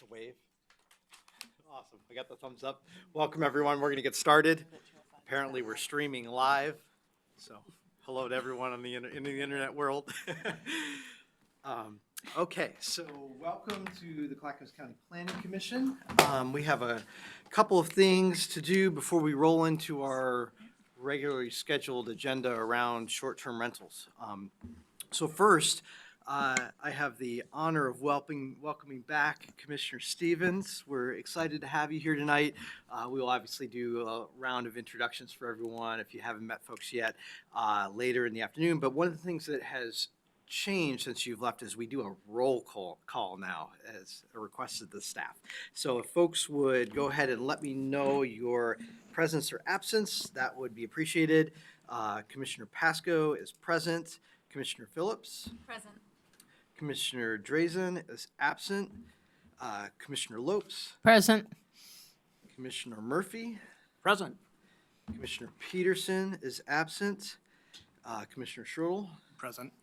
Wave. Awesome. I got the thumbs up. Welcome, everyone. We're going to get started. Apparently, we're streaming live. So, hello to everyone in the internet world. Okay, so welcome to the Clackamas County Planning Commission. We have a couple of things to do before we roll into our regularly scheduled agenda around short-term rentals. So first, I have the honor of welcoming back Commissioner Stevens. We're excited to have you here tonight. We will obviously do a round of introductions for everyone if you haven't met folks yet later in the afternoon. But one of the things that has changed since you've left is we do a roll call now as a request of the staff. So if folks would go ahead and let me know your presence or absence, that would be appreciated. Commissioner Pasco is present. Commissioner Phillips? Present. Commissioner Drazen is absent. Commissioner Lopes? Present. Commissioner Murphy? Present. Commissioner Peterson is absent. Commissioner Schroedel? Present.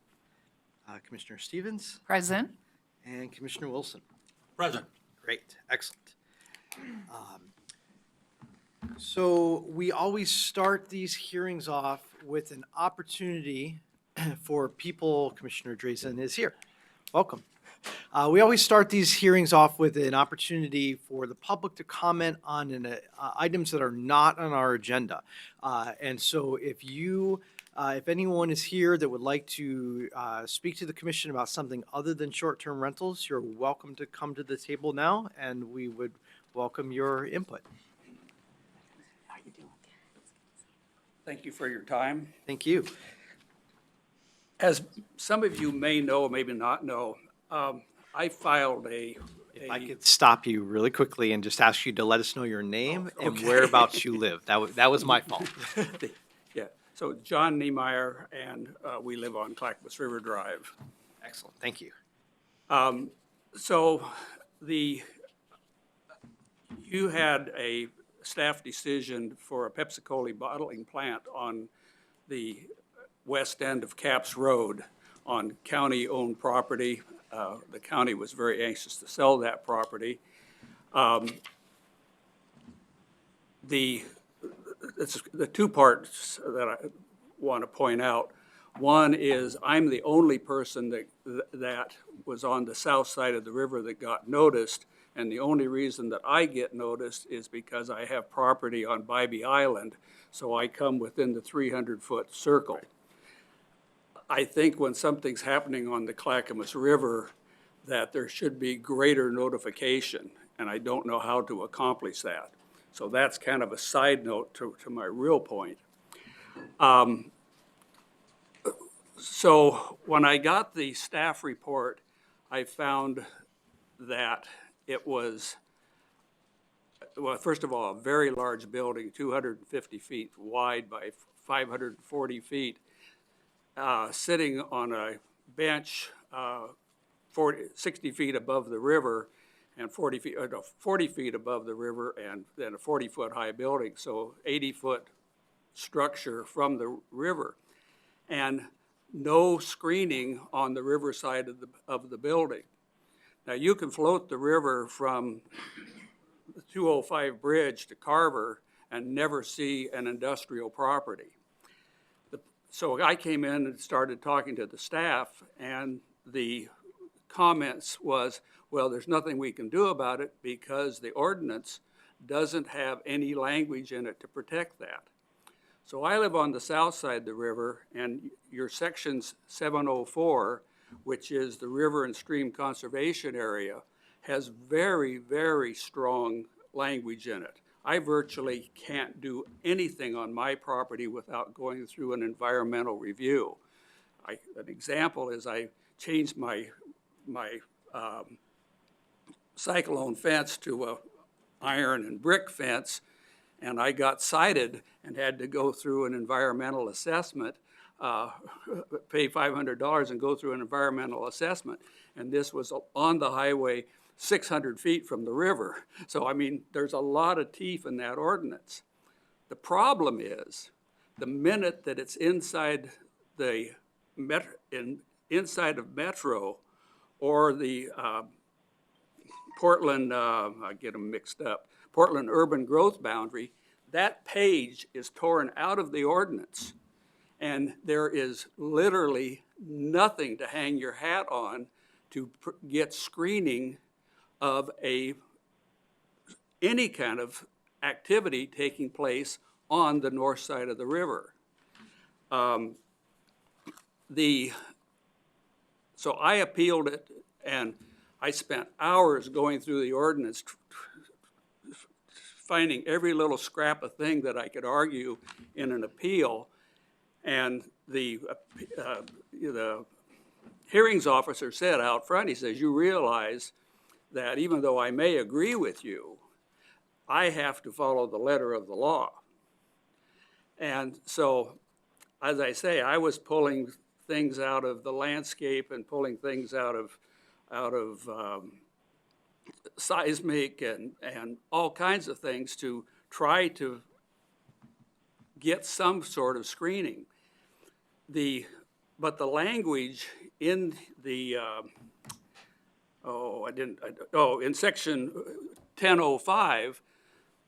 Commissioner Stevens? Present. And Commissioner Wilson? Present. Great, excellent. So we always start these hearings off with an opportunity for people. Commissioner Drazen is here. Welcome. We always start these hearings off with an opportunity for the public to comment on items that are not on our agenda. And so if anyone is here that would like to speak to the commission about something other than short-term rentals, you're welcome to come to the table now, and we would welcome your input. Thank you for your time. Thank you. As some of you may know, maybe not know, I filed If I could stop you really quickly and just ask you to let us know your name and okay. whereabouts you live. That was my fault. Yeah, so John Niemeyer, and we live on Clackamas River Drive. Excellent, thank you. So you had a staff decision for a Pepsi-Cola bottling plant on the west end of Capps Road on county-owned property. The county was very anxious to sell that property. The two parts that I want to point out. One is I'm the only person that was on the south side of the river that got noticed, and the only reason that I get noticed is because I have property on Bybee Island, so I come within the 300-foot circle. I think when something's happening on the Clackamas River, that there should be greater notification, and I don't know how to accomplish that. So that's kind of a side note to my real point. So when I got the staff report, I found that it was, well, first of all, a very large building, 250 feet wide by 540 feet, sitting on a bench 60 feet above the river and 40 feet above the river, and then a 40-foot high building, so 80-foot structure from the river. And no screening on the river side of the building. Now, you can float the river from the 205 bridge to Carver and never see an industrial property. So I came in and started talking to the staff, and the comments was, well, there's nothing we can do about it because the ordinance doesn't have any language in it to protect that. So I live on the south side of the river, and your sections 704, which is the river and stream conservation area, has very, very strong language in it. I virtually can't do anything on my property without going through an environmental review. An example is I changed my cyclone fence to a iron and brick fence, and I got cited and had to go through an environmental assessment, pay $500 and go through an environmental assessment. And this was on the highway 600 feet from the river. So, I mean, there's a lot of teeth in that ordinance. The problem is, the minute that it's inside the inside of Metro or the Portland, I get them mixed up, Portland urban growth boundary, that page is torn out of the ordinance. And there is literally nothing to hang your hat on to get screening of any kind of activity taking place on the north side of the river. So I appealed it, and I spent hours going through the ordinance, finding every little scrap of thing that I could argue in an appeal. And the hearings officer said out front, he says, you realize that even though I may agree with you, I have to follow the letter of the law. And so, as I say, I was pulling things out of the landscape and pulling things out of seismic and all kinds of things to try to get some sort of screening. But the language in the in section 1005,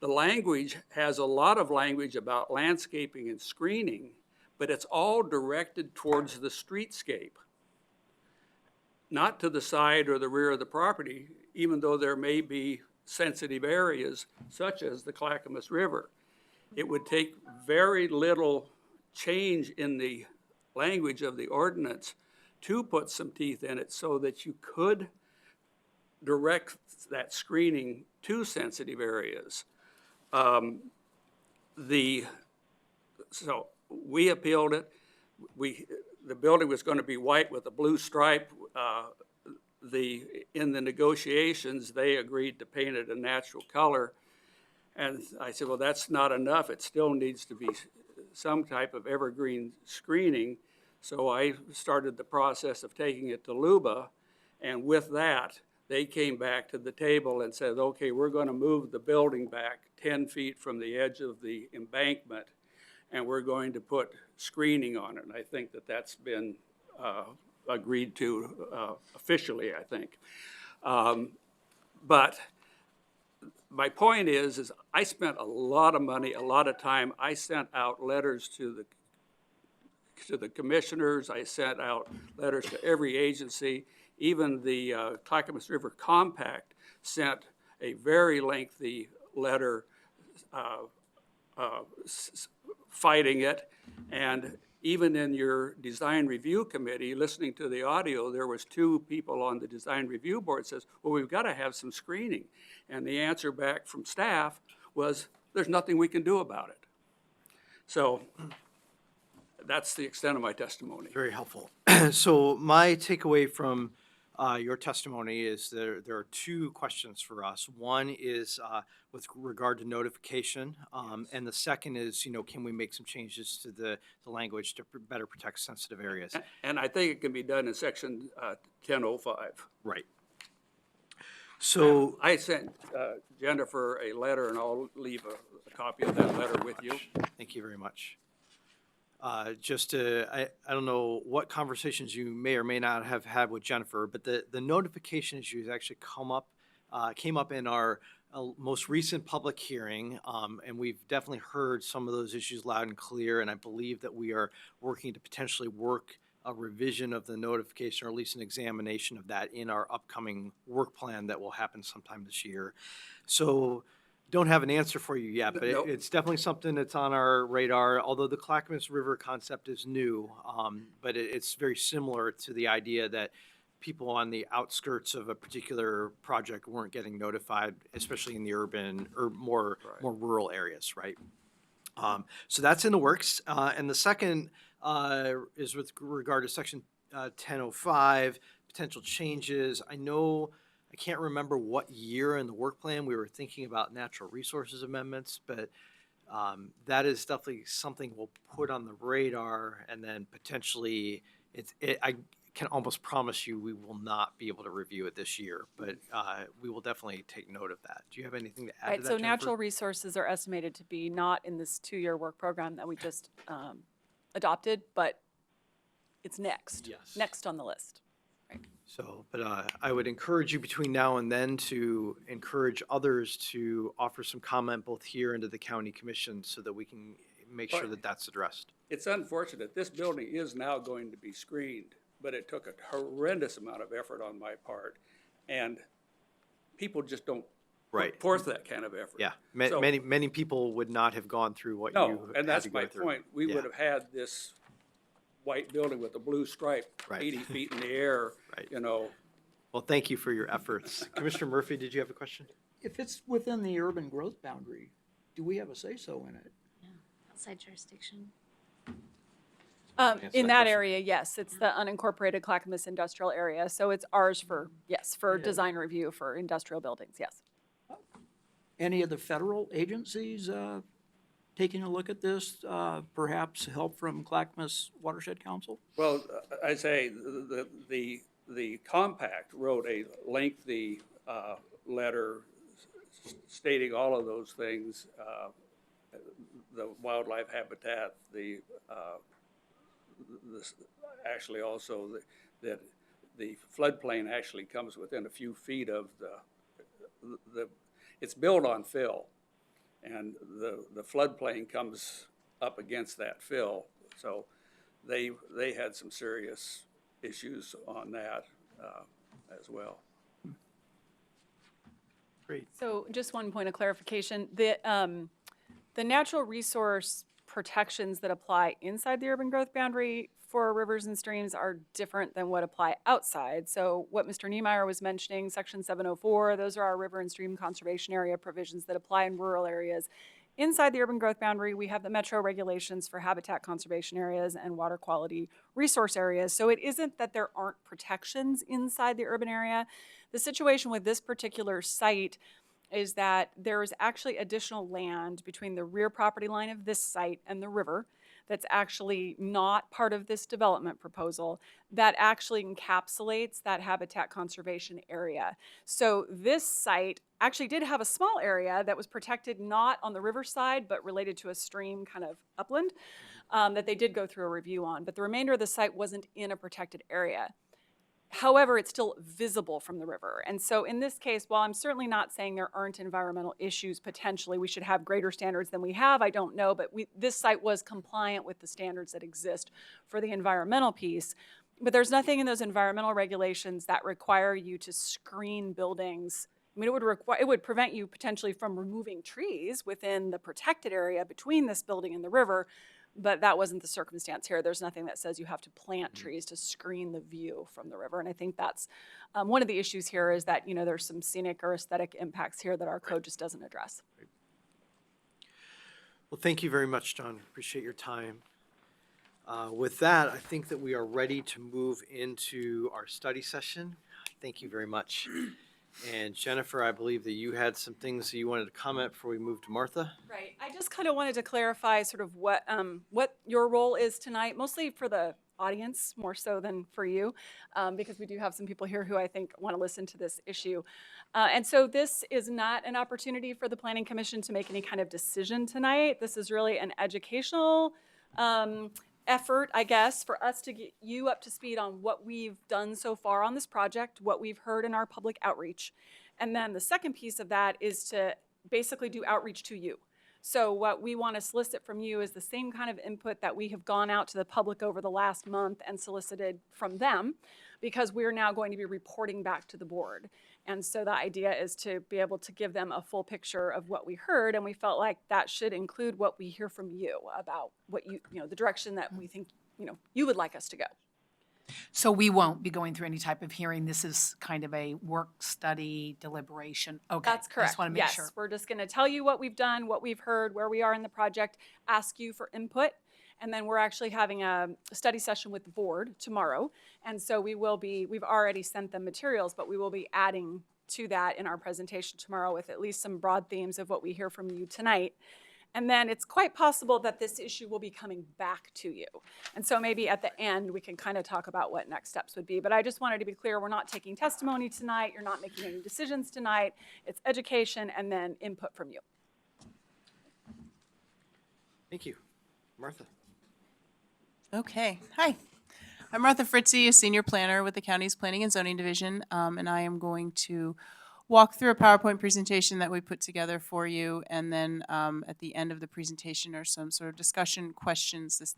the language has a lot of language about landscaping and screening, but it's all directed towards the streetscape, not to the side or the rear of the property, even though there may be sensitive areas such as the Clackamas River. It would take very little change in the language of the ordinance to put some teeth in it so that you could direct that screening to sensitive areas. So we appealed it. The building was going to be white with a blue stripe. In the negotiations, they agreed to paint it a natural color. And I said, well, that's not enough. It still needs to be some type of evergreen screening. So I started the process of taking it to LUBA. And with that, they came back to the table and said, okay, we're going to move the building back 10 feet from the edge of the embankment, and we're going to put screening on it. And I think that that's been agreed to officially, I think. But my point is I spent a lot of money, a lot of time. I sent out letters to the commissioners. I sent out letters to every agency. Even the Clackamas River Compact sent a very lengthy letter fighting it. And even in your design review committee, listening to the audio, there was 2 people on the design review board says, well, we've got to have some screening. And the answer back from staff was, there's nothing we can do about it. So that's the extent of my testimony. Very helpful. So my takeaway from your testimony is there are 2 questions for us. One is with regard to notification, and the second is, can we make some changes to the language to better protect sensitive areas? And I think it can be done in section 1005. Right. So I sent Jennifer a letter, and I'll leave a copy of that letter with you. thank you very much. I don't know what conversations you may or may not have had with Jennifer, but the notification issues actually came up in our most recent public hearing, and we've definitely heard some of those issues loud and clear, and I believe that we are working to potentially work a revision of the notification, or at least an examination of that in our upcoming work plan that will happen sometime this year. So don't have an answer for you yet, but Nope. it's definitely something that's on our radar, although the Clackamas River concept is new, but it's very similar to the idea that people on the outskirts of a particular project weren't getting notified, especially in the urban or more rural areas, right? So that's in the works. And the second is with regard to section 1005, potential changes. I can't remember what year in the work plan we were thinking about natural resources amendments, but that is definitely something we'll put on the radar, and then potentially I can almost promise you we will not be able to review it this year, but we will definitely take note of that. Do you have anything to add to Right, that, so Jennifer? natural resources are estimated to be not in this 2-year work program that we just adopted, but it's next. Yes. Next on the list. So, but I would encourage you between now and then to encourage others to offer some comment both here and to the county commission so that we can make sure that that's addressed. It's unfortunate. This building is now going to be screened, but it took a horrendous amount of effort on my part. And people just don't Right. put forth that kind of effort. Yeah, So- many people would not have gone through what you No, had and that's to go my through. point. We Yeah. would have had this white building with a blue stripe, Right. 80 feet in the air, Right. you know. Well, thank you for your efforts. Commissioner Murphy, did you have a question? If it's within the urban growth boundary, do we have a say-so in it? Outside jurisdiction. Answer In that that question. area, yes, it's the unincorporated Clackamas industrial area, so it's ours for, yes, for Yeah. design review for industrial buildings, yes. Any of the federal agencies taking a look at this, perhaps help from Clackamas Watershed Council? Well, I say the compact wrote a lengthy letter stating all of those things, the wildlife habitat, actually also that the floodplain actually comes within a few feet of it's built on fill, and the floodplain comes up against that fill. So they had some serious issues on that as well. Great. So just one point of clarification, the natural resource protections that apply inside the urban growth boundary for rivers and streams are different than what apply outside. So what Mr. Niemeyer was mentioning, section 704, those are our river and stream conservation area provisions that apply in rural areas. Inside the urban growth boundary, we have the metro regulations for habitat conservation areas and water quality resource areas. So it isn't that there aren't protections inside the urban area. The situation with this particular site is that there is actually additional land between the rear property line of this site and the river that's actually not part of this development proposal that actually encapsulates that habitat conservation area. So this site actually did have a small area that was protected not on the river side, but related to a stream kind of upland that they did go through a review on. But the remainder of the site wasn't in a protected area. However, it's still visible from the river. And so in this case, while I'm certainly not saying there aren't environmental issues potentially, we should have greater standards than we have, I don't know, but this site was compliant with the standards that exist for the environmental piece. But there's nothing in those environmental regulations that require you to screen buildings. I mean, it would prevent you potentially from removing trees within the protected area between this building and the river, but that wasn't the circumstance here. There's nothing that says you have to plant trees to screen the view from the river. And I think that's one of the issues here is that, there's some scenic or aesthetic impacts here that our code just doesn't address. Well, thank you very much, John. Appreciate your time. With that, I think that we are ready to move into our study session. Thank you very much. And Jennifer, I believe that you had some things that you wanted to comment before we move to Martha. Right. I just kind of wanted to clarify sort of what your role is tonight, mostly for the audience more so than for you, because we do have some people here who I think want to listen to this issue. And so this is not an opportunity for the Planning Commission to make any kind of decision tonight. This is really an educational effort, I guess, for us to get you up to speed on what we've done so far on this project, what we've heard in our public outreach. And then the second piece of that is to basically do outreach to you. So what we want to solicit from you is the same kind of input that we have gone out to the public over the last month and solicited from them, because we're now going to be reporting back to the board. And so the idea is to be able to give them a full picture of what we heard, and we felt like that should include what we hear from you about what the direction that we think, you would like us to go. So we won't be going through any type of hearing. This is kind of a work study deliberation. Okay. That's I correct. just want to make Yes, sure. we're just going to tell you what we've done, what we've heard, where we are in the project, ask you for input, and then we're actually having a study session with the board tomorrow. And so we've already sent them materials, but we will be adding to that in our presentation tomorrow with at least some broad themes of what we hear from you tonight. And then it's quite possible that this issue will be coming back to you. And so maybe at the end, we can kind of talk about what next steps would be. But I just wanted to be clear, we're not taking testimony tonight. You're not making any decisions tonight. It's education and then input from you. Thank you. Martha. Okay, hi. I'm Martha Fritzi, a senior planner with the county's Planning and Zoning Division, and I am going to walk through a PowerPoint presentation that we put together for you, and then at the end of the presentation are some sort of discussion questions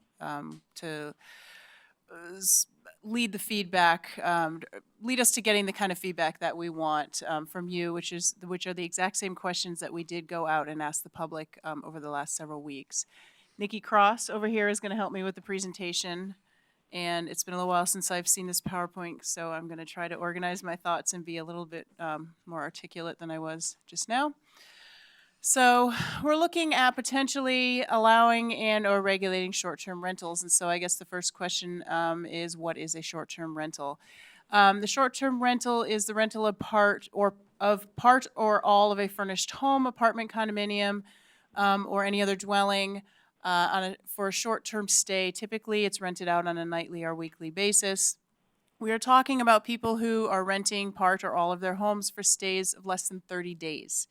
to lead the feedback, lead us to getting the kind of feedback that we want from you, which are the exact same questions that we did go out and ask the public over the last several weeks. Nikki Cross over here is going to help me with the presentation. And it's been a little while since I've seen this PowerPoint, so I'm going to try to organize my thoughts and be a little bit more articulate than I was just now. So we're looking at potentially allowing and or regulating short-term rentals. And so I guess the first question is, what is a short-term rental? The short-term rental is the rental of part or all of a furnished home, apartment, condominium, or any other dwelling for a short-term stay. Typically, it's rented out on a nightly or weekly basis. We are talking about people who are renting part or all of their homes for stays of less than 30 days.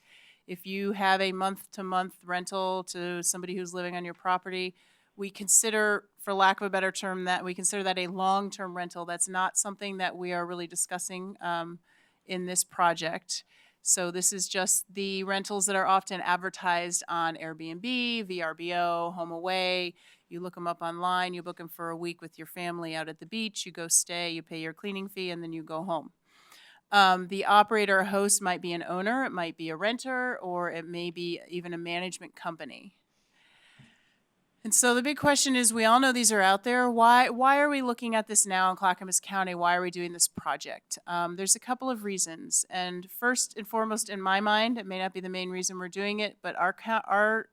If you have a month-to-month rental to somebody who's living on your property, we consider, for lack of a better term, that a long-term rental. That's not something that we are really discussing in this project. So this is just the rentals that are often advertised on Airbnb, VRBO, HomeAway. You look them up online, you book them for a week with your family out at the beach, you go stay, you pay your cleaning fee, and then you go home. The operator or host might be an owner, it might be a renter, or it may be even a management company. And so the big question is, we all know these are out there. Why are we looking at this now in Clackamas County? Why are we doing this project? There's a couple of reasons. And first and foremost, in my mind, it may not be the main reason we're doing it, but our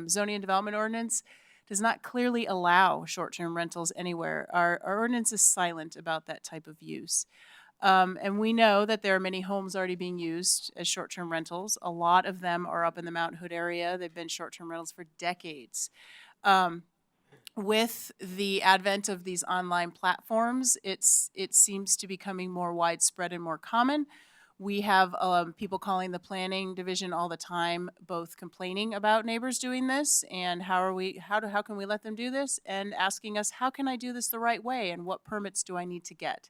zoning and development ordinance does not clearly allow short-term rentals anywhere. Our ordinance is silent about that type of use. And we know that there are many homes already being used as short-term rentals. A lot of them are up in the Mount Hood area. They've been short-term rentals for decades. With the advent of these online platforms, it seems to be becoming more widespread and more common. We have people calling the planning division all the time, both complaining about neighbors doing this and how can we let them do this, and asking us, how can I do this the right way and what permits do I need to get?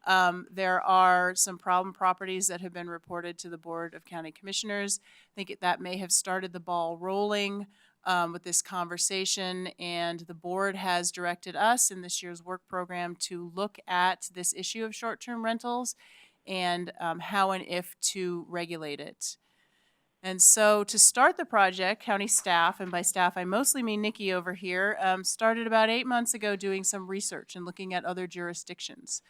There are some problem properties that have been reported to the Board of County Commissioners. I think that may have started the ball rolling with this conversation, and the board has directed us in this year's work program to look at this issue of short-term rentals and how and if to regulate it. And so to start the project, county staff, and by staff I mostly mean Nikki over here, started about 8 months ago doing some research and looking at other jurisdictions.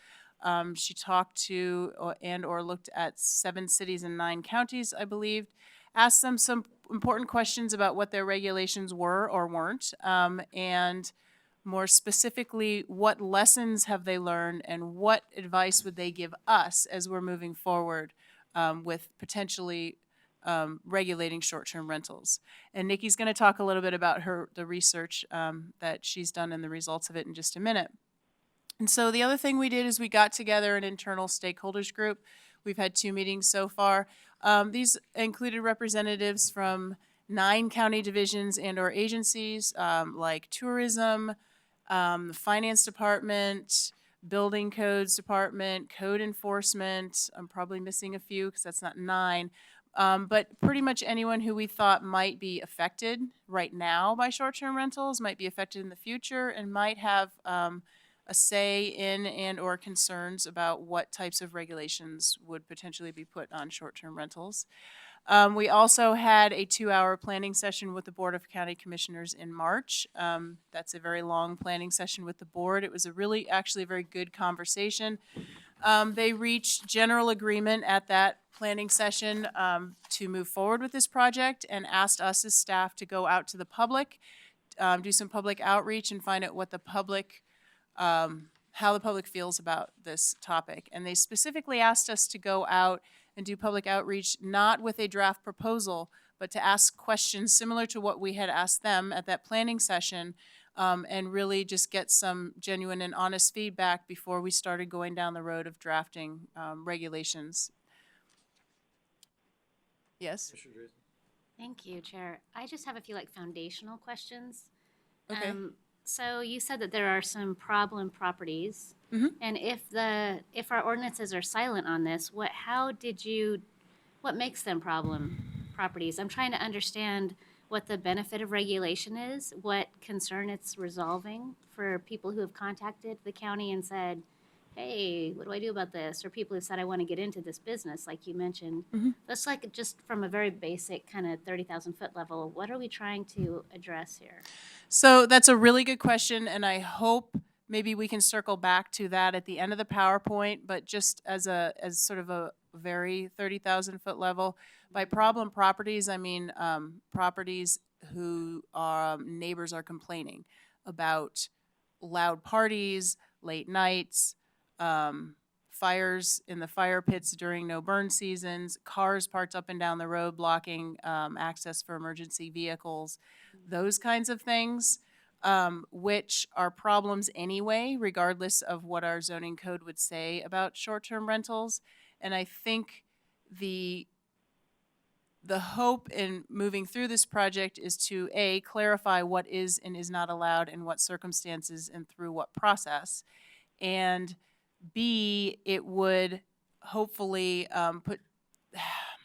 She talked to or looked at 7 cities and 9 counties, I believe, asked them some important questions about what their regulations were or weren't, and more specifically, what lessons have they learned and what advice would they give us as we're moving forward with potentially regulating short-term rentals. And Nikki's going to talk a little bit about the research that she's done and the results of it in just a minute. And so the other thing we did is we got together an internal stakeholders group. We've had 2 meetings so far. These included representatives from 9 county divisions and or agencies like tourism, the finance department, building codes department, code enforcement. I'm probably missing a few because that's not 9. But pretty much anyone who we thought might be affected right now by short-term rentals, might be affected in the future, and might have a say in and or concerns about what types of regulations would potentially be put on short-term rentals. We also had a 2-hour planning session with the Board of County Commissioners in March. That's a very long planning session with the board. It was actually a very good conversation. They reached general agreement at that planning session to move forward with this project and asked us as staff to go out to the public, do some public outreach and find out what the public how the public feels about this topic. And they specifically asked us to go out and do public outreach, not with a draft proposal, but to ask questions similar to what we had asked them at that planning session, and really just get some genuine and honest feedback before we started going down the road of drafting regulations. Yes? Thank you, Chair. I just have a few foundational questions. Okay. So you said that there are some problem properties. And if our ordinances are silent on this, what makes them problem properties? I'm trying to understand what the benefit of regulation is, what concern it's resolving for people who have contacted the county and said, hey, what do I do about this? Or people who said, I want to get into this business, like you mentioned. That's like just from a very basic kind of 30,000 foot level, what are we trying to address here? So that's a really good question, and I hope maybe we can circle back to that at the end of the PowerPoint, but just as sort of a very 30,000 foot level. By problem properties, I mean properties who neighbors are complaining about loud parties, late nights, fires in the fire pits during no burn seasons, cars parked up and down the road blocking access for emergency vehicles, those kinds of things, which are problems anyway, regardless of what our zoning code would say about short-term rentals. And I think the hope in moving through this project is to A, clarify what is and is not allowed in what circumstances and through what process, and B, it would hopefully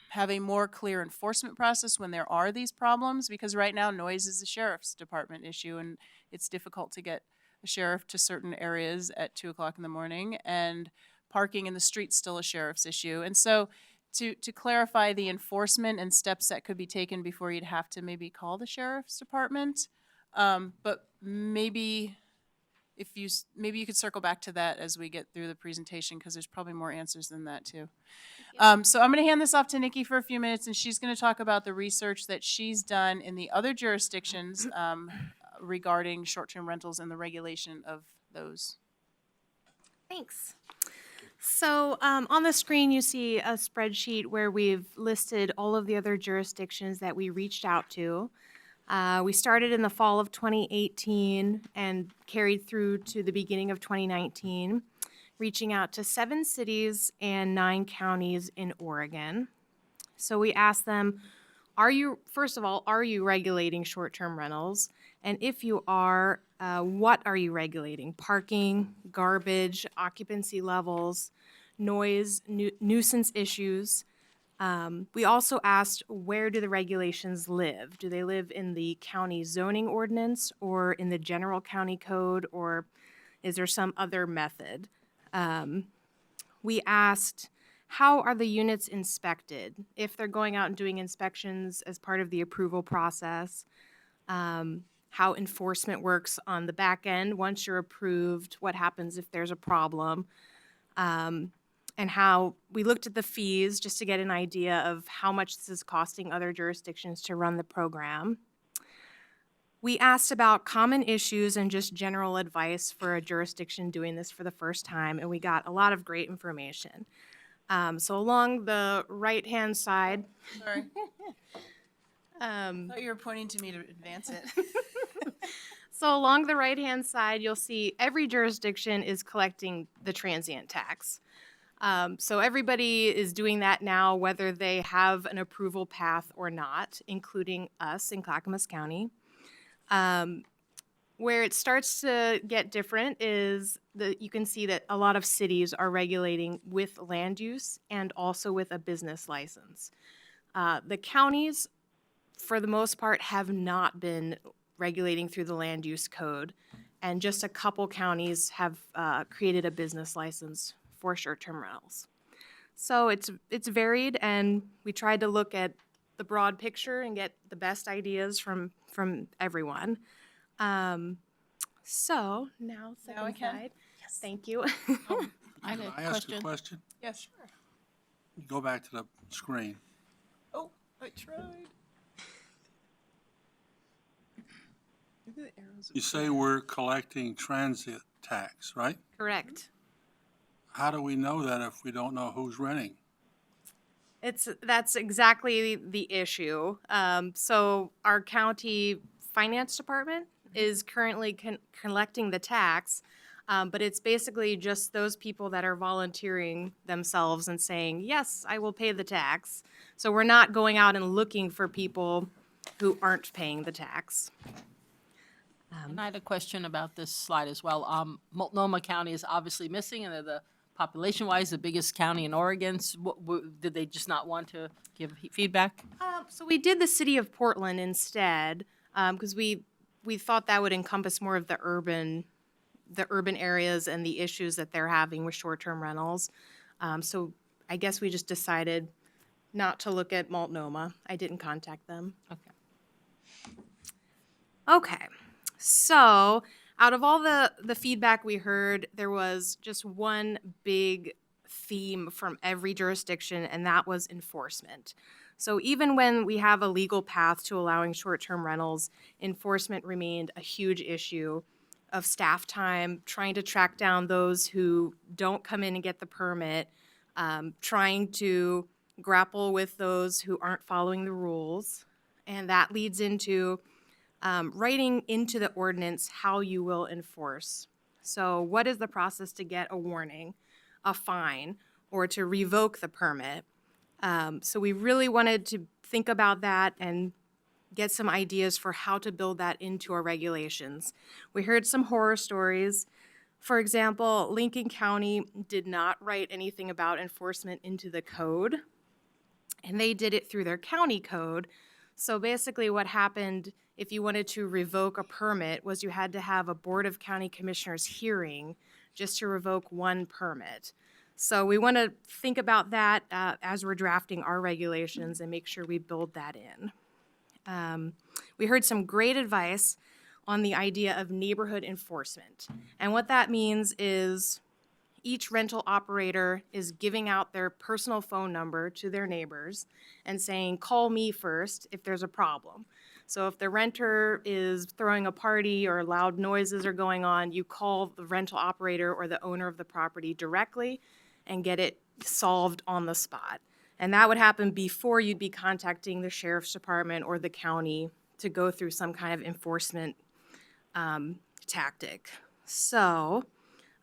have a more clear enforcement process when there are these problems, because right now noise is a sheriff's department issue, and it's difficult to get a sheriff to certain areas at 2:00 in the morning, and parking in the street's still a sheriff's issue. And so to clarify the enforcement and steps that could be taken before you'd have to maybe call the sheriff's department, but maybe maybe you could circle back to that as we get through the presentation, because there's probably more answers than that too. So I'm going to hand this off to Nikki for a few minutes, and she's going to talk about the research that she's done in the other jurisdictions regarding short-term rentals and the regulation of those. Thanks. So on the screen, you see a spreadsheet where we've listed all of the other jurisdictions that we reached out to. We started in the fall of 2018 and carried through to the beginning of 2019, reaching out to 7 cities and 9 counties in Oregon. So we asked them, first of all, are you regulating short-term rentals? And if you are, what are you regulating? Parking, garbage, occupancy levels, noise, nuisance issues. We also asked, where do the regulations live? Do they live in the county zoning ordinance or in the general county code, or is there some other method? We asked, how are the units inspected? If they're going out and doing inspections as part of the approval process, how enforcement works on the back end once you're approved, what happens if there's a problem, and how we looked at the fees just to get an idea of how much this is costing other jurisdictions to run the program. We asked about common issues and just general advice for a jurisdiction doing this for the first time, and we got a lot of great information. So along the right-hand side, Sorry. I thought you were pointing to me to advance it. so along the right-hand side, you'll see every jurisdiction is collecting the transient tax. So everybody is doing that now, whether they have an approval path or not, including us in Clackamas County. Where it starts to get different is you can see that a lot of cities are regulating with land use and also with a business license. The counties, for the most part, have not been regulating through the land use code, and just a couple counties have created a business license for short-term rentals. So it's varied, and we tried to look at the broad picture and get the best ideas from everyone. So now Now I second can? slide. Yes. Thank you. I had Can a I ask question. a question? Yeah, sure. Go back to the screen. Oh, I tried. Maybe the arrows You say we're collecting transit tax, right? Correct. How do we know that if we don't know who's renting? That's exactly the issue. So our county finance department is currently collecting the tax, but it's basically just those people that are volunteering themselves and saying, yes, I will pay the tax. So we're not going out and looking for people who aren't paying the tax. And I had a question about this slide as well. Multnomah County is obviously missing, and they're the population-wise the biggest county in Oregon. So did they just not want to give feedback? So we did the city of Portland instead, because we thought that would encompass more of the urban areas and the issues that they're having with short-term rentals. So I guess we just decided not to look at Multnomah. I didn't contact them. Okay. Okay, so out of all the feedback we heard, there was just one big theme from every jurisdiction, and that was enforcement. So even when we have a legal path to allowing short-term rentals, enforcement remained a huge issue of staff time, trying to track down those who don't come in and get the permit, trying to grapple with those who aren't following the rules. And that leads into writing into the ordinance how you will enforce. So what is the process to get a warning, a fine, or to revoke the permit? So we really wanted to think about that and get some ideas for how to build that into our regulations. We heard some horror stories. For example, Lincoln County did not write anything about enforcement into the code, and they did it through their county code. So basically what happened if you wanted to revoke a permit was you had to have a Board of County Commissioners hearing just to revoke one permit. So we want to think about that as we're drafting our regulations and make sure we build that in. We heard some great advice on the idea of neighborhood enforcement. And what that means is each rental operator is giving out their personal phone number to their neighbors and saying, call me first if there's a problem. So if the renter is throwing a party or loud noises are going on, you call the rental operator or the owner of the property directly and get it solved on the spot. And that would happen before you'd be contacting the sheriff's department or the county to go through some kind of enforcement tactic. So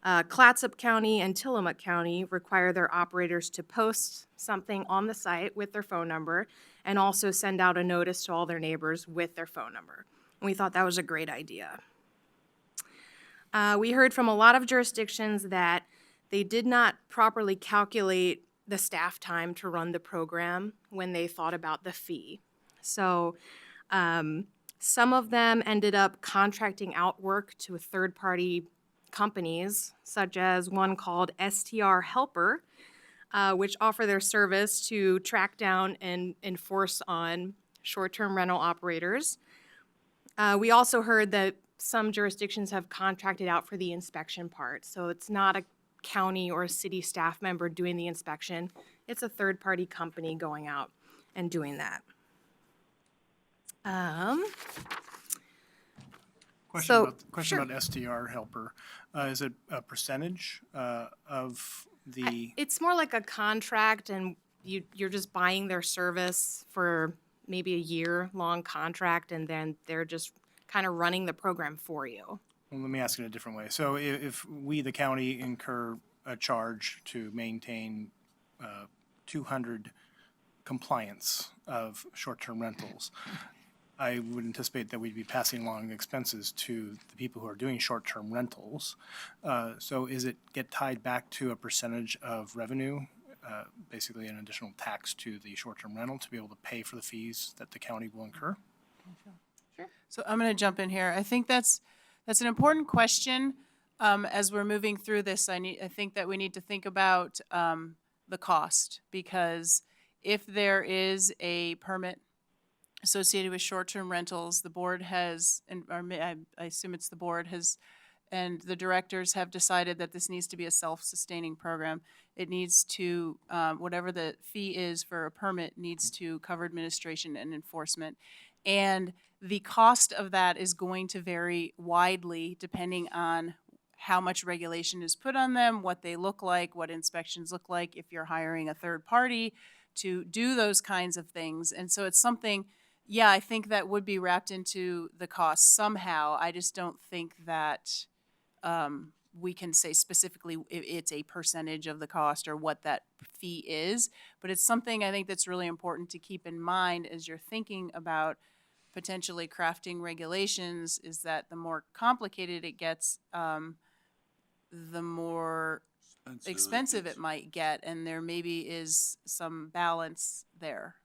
Clatsop County and Tillamook County require their operators to post something on the site with their phone number and also send out a notice to all their neighbors with their phone number. And we thought that was a great idea. We heard from a lot of jurisdictions that they did not properly calculate the staff time to run the program when they thought about the fee. So some of them ended up contracting out work to third-party companies, such as one called STR Helper, which offer their service to track down and enforce on short-term rental operators. We also heard that some jurisdictions have contracted out for the inspection part. So it's not a county or a city staff member doing the inspection. It's a third-party company going out and doing that. Question sure. about STR Helper. Is it a percentage of the? It's more like a contract, and you're just buying their service for maybe a year-long contract, and then they're just kind of running the program for you. Well, let me ask it a different way. So if we, the county, incur a charge to maintain 200 compliance of short-term rentals, I would anticipate that we'd be passing along expenses to the people who are doing short-term rentals. So is it get tied back to a percentage of revenue, basically an additional tax to the short-term rental to be able to pay for the fees that the county will incur? So I'm going to jump in here. I think that's an important question. As we're moving through this, I think that we need to think about the cost, because if there is a permit associated with short-term rentals, the board has, I assume it's the board has, and the directors have decided that this needs to be a self-sustaining program. It needs to, whatever the fee is for a permit, needs to cover administration and enforcement. And the cost of that is going to vary widely depending on how much regulation is put on them, what they look like, what inspections look like, if you're hiring a third party to do those kinds of things. And so it's something, yeah, I think that would be wrapped into the cost somehow. I just don't think that we can say specifically it's a percentage of the cost or what that fee is. But it's something I think that's really important to keep in mind as you're thinking about potentially crafting regulations is that the more complicated it gets, the more expensive it might get, and there maybe is some balance there.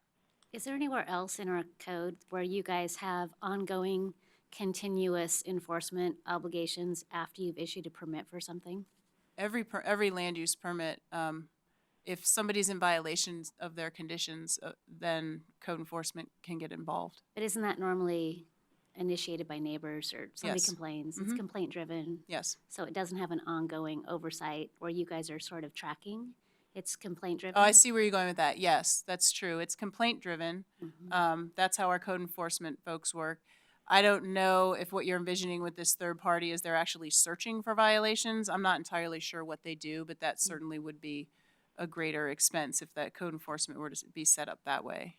Is there anywhere else in our code where you guys have ongoing, continuous enforcement obligations after you've issued a permit for something? Every land use permit, if somebody's in violation of their conditions, then code enforcement can get involved. But isn't that normally initiated by neighbors or somebody Yes. complains? It's complaint driven. Yes. So it doesn't have an ongoing oversight where you guys are sort of tracking. It's complaint driven. Oh, I see where you're going with that. Yes, that's true. It's complaint driven. That's how our code enforcement folks work. I don't know if what you're envisioning with this third party is they're actually searching for violations. I'm not entirely sure what they do, but that certainly would be a greater expense if that code enforcement were to be set up that way.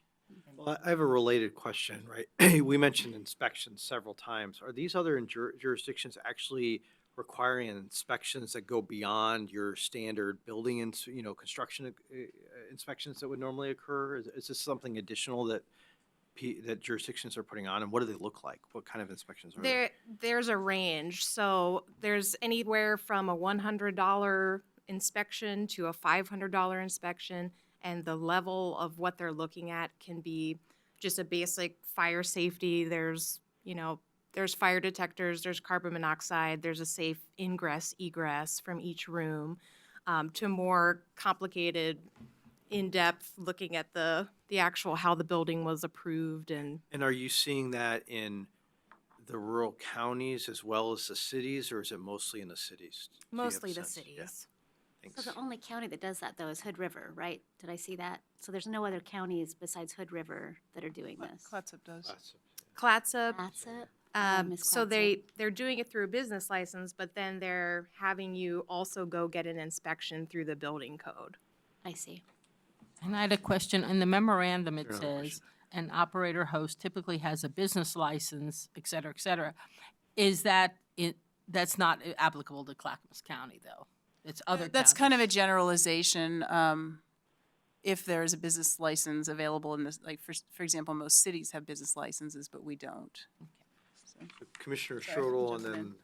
Well, I have a related question, right? We mentioned inspections several times. Are these other jurisdictions actually requiring inspections that go beyond your standard building and, construction inspections that would normally occur? Is this something additional that that jurisdictions are putting on, and what do they look like? What kind of inspections are there? There's a range. So there's anywhere from a $100 inspection to a $500 inspection, and the level of what they're looking at can be just a basic fire safety. There's fire detectors, there's carbon monoxide, there's a safe ingress, egress from each room, to more complicated, in-depth looking at the actual how the building was approved. And And are you seeing that in the rural counties as well as the cities, or is it mostly in the cities? Do you have a mostly the sense? Yeah, cities. thanks. So the only county that does that though is Hood River, right? Did I see that? So there's no other counties besides Hood River that are doing this. Clatsop does. Clatsop, That's it? Miss so Clatsop. they're doing it through a business license, but then they're having you also go get an inspection through the building code. I see. And I had a question. In the memorandum, it Sure, another says, an operator host typically has a business license, et cetera, et cetera. Is that, that's not applicable to Clackamas County, though? It's other counties. That's kind of a generalization. If there is a business license available in this, like, for example, most cities have business licenses, but we don't. Commissioner Sorry, Schroedel and jumping in. then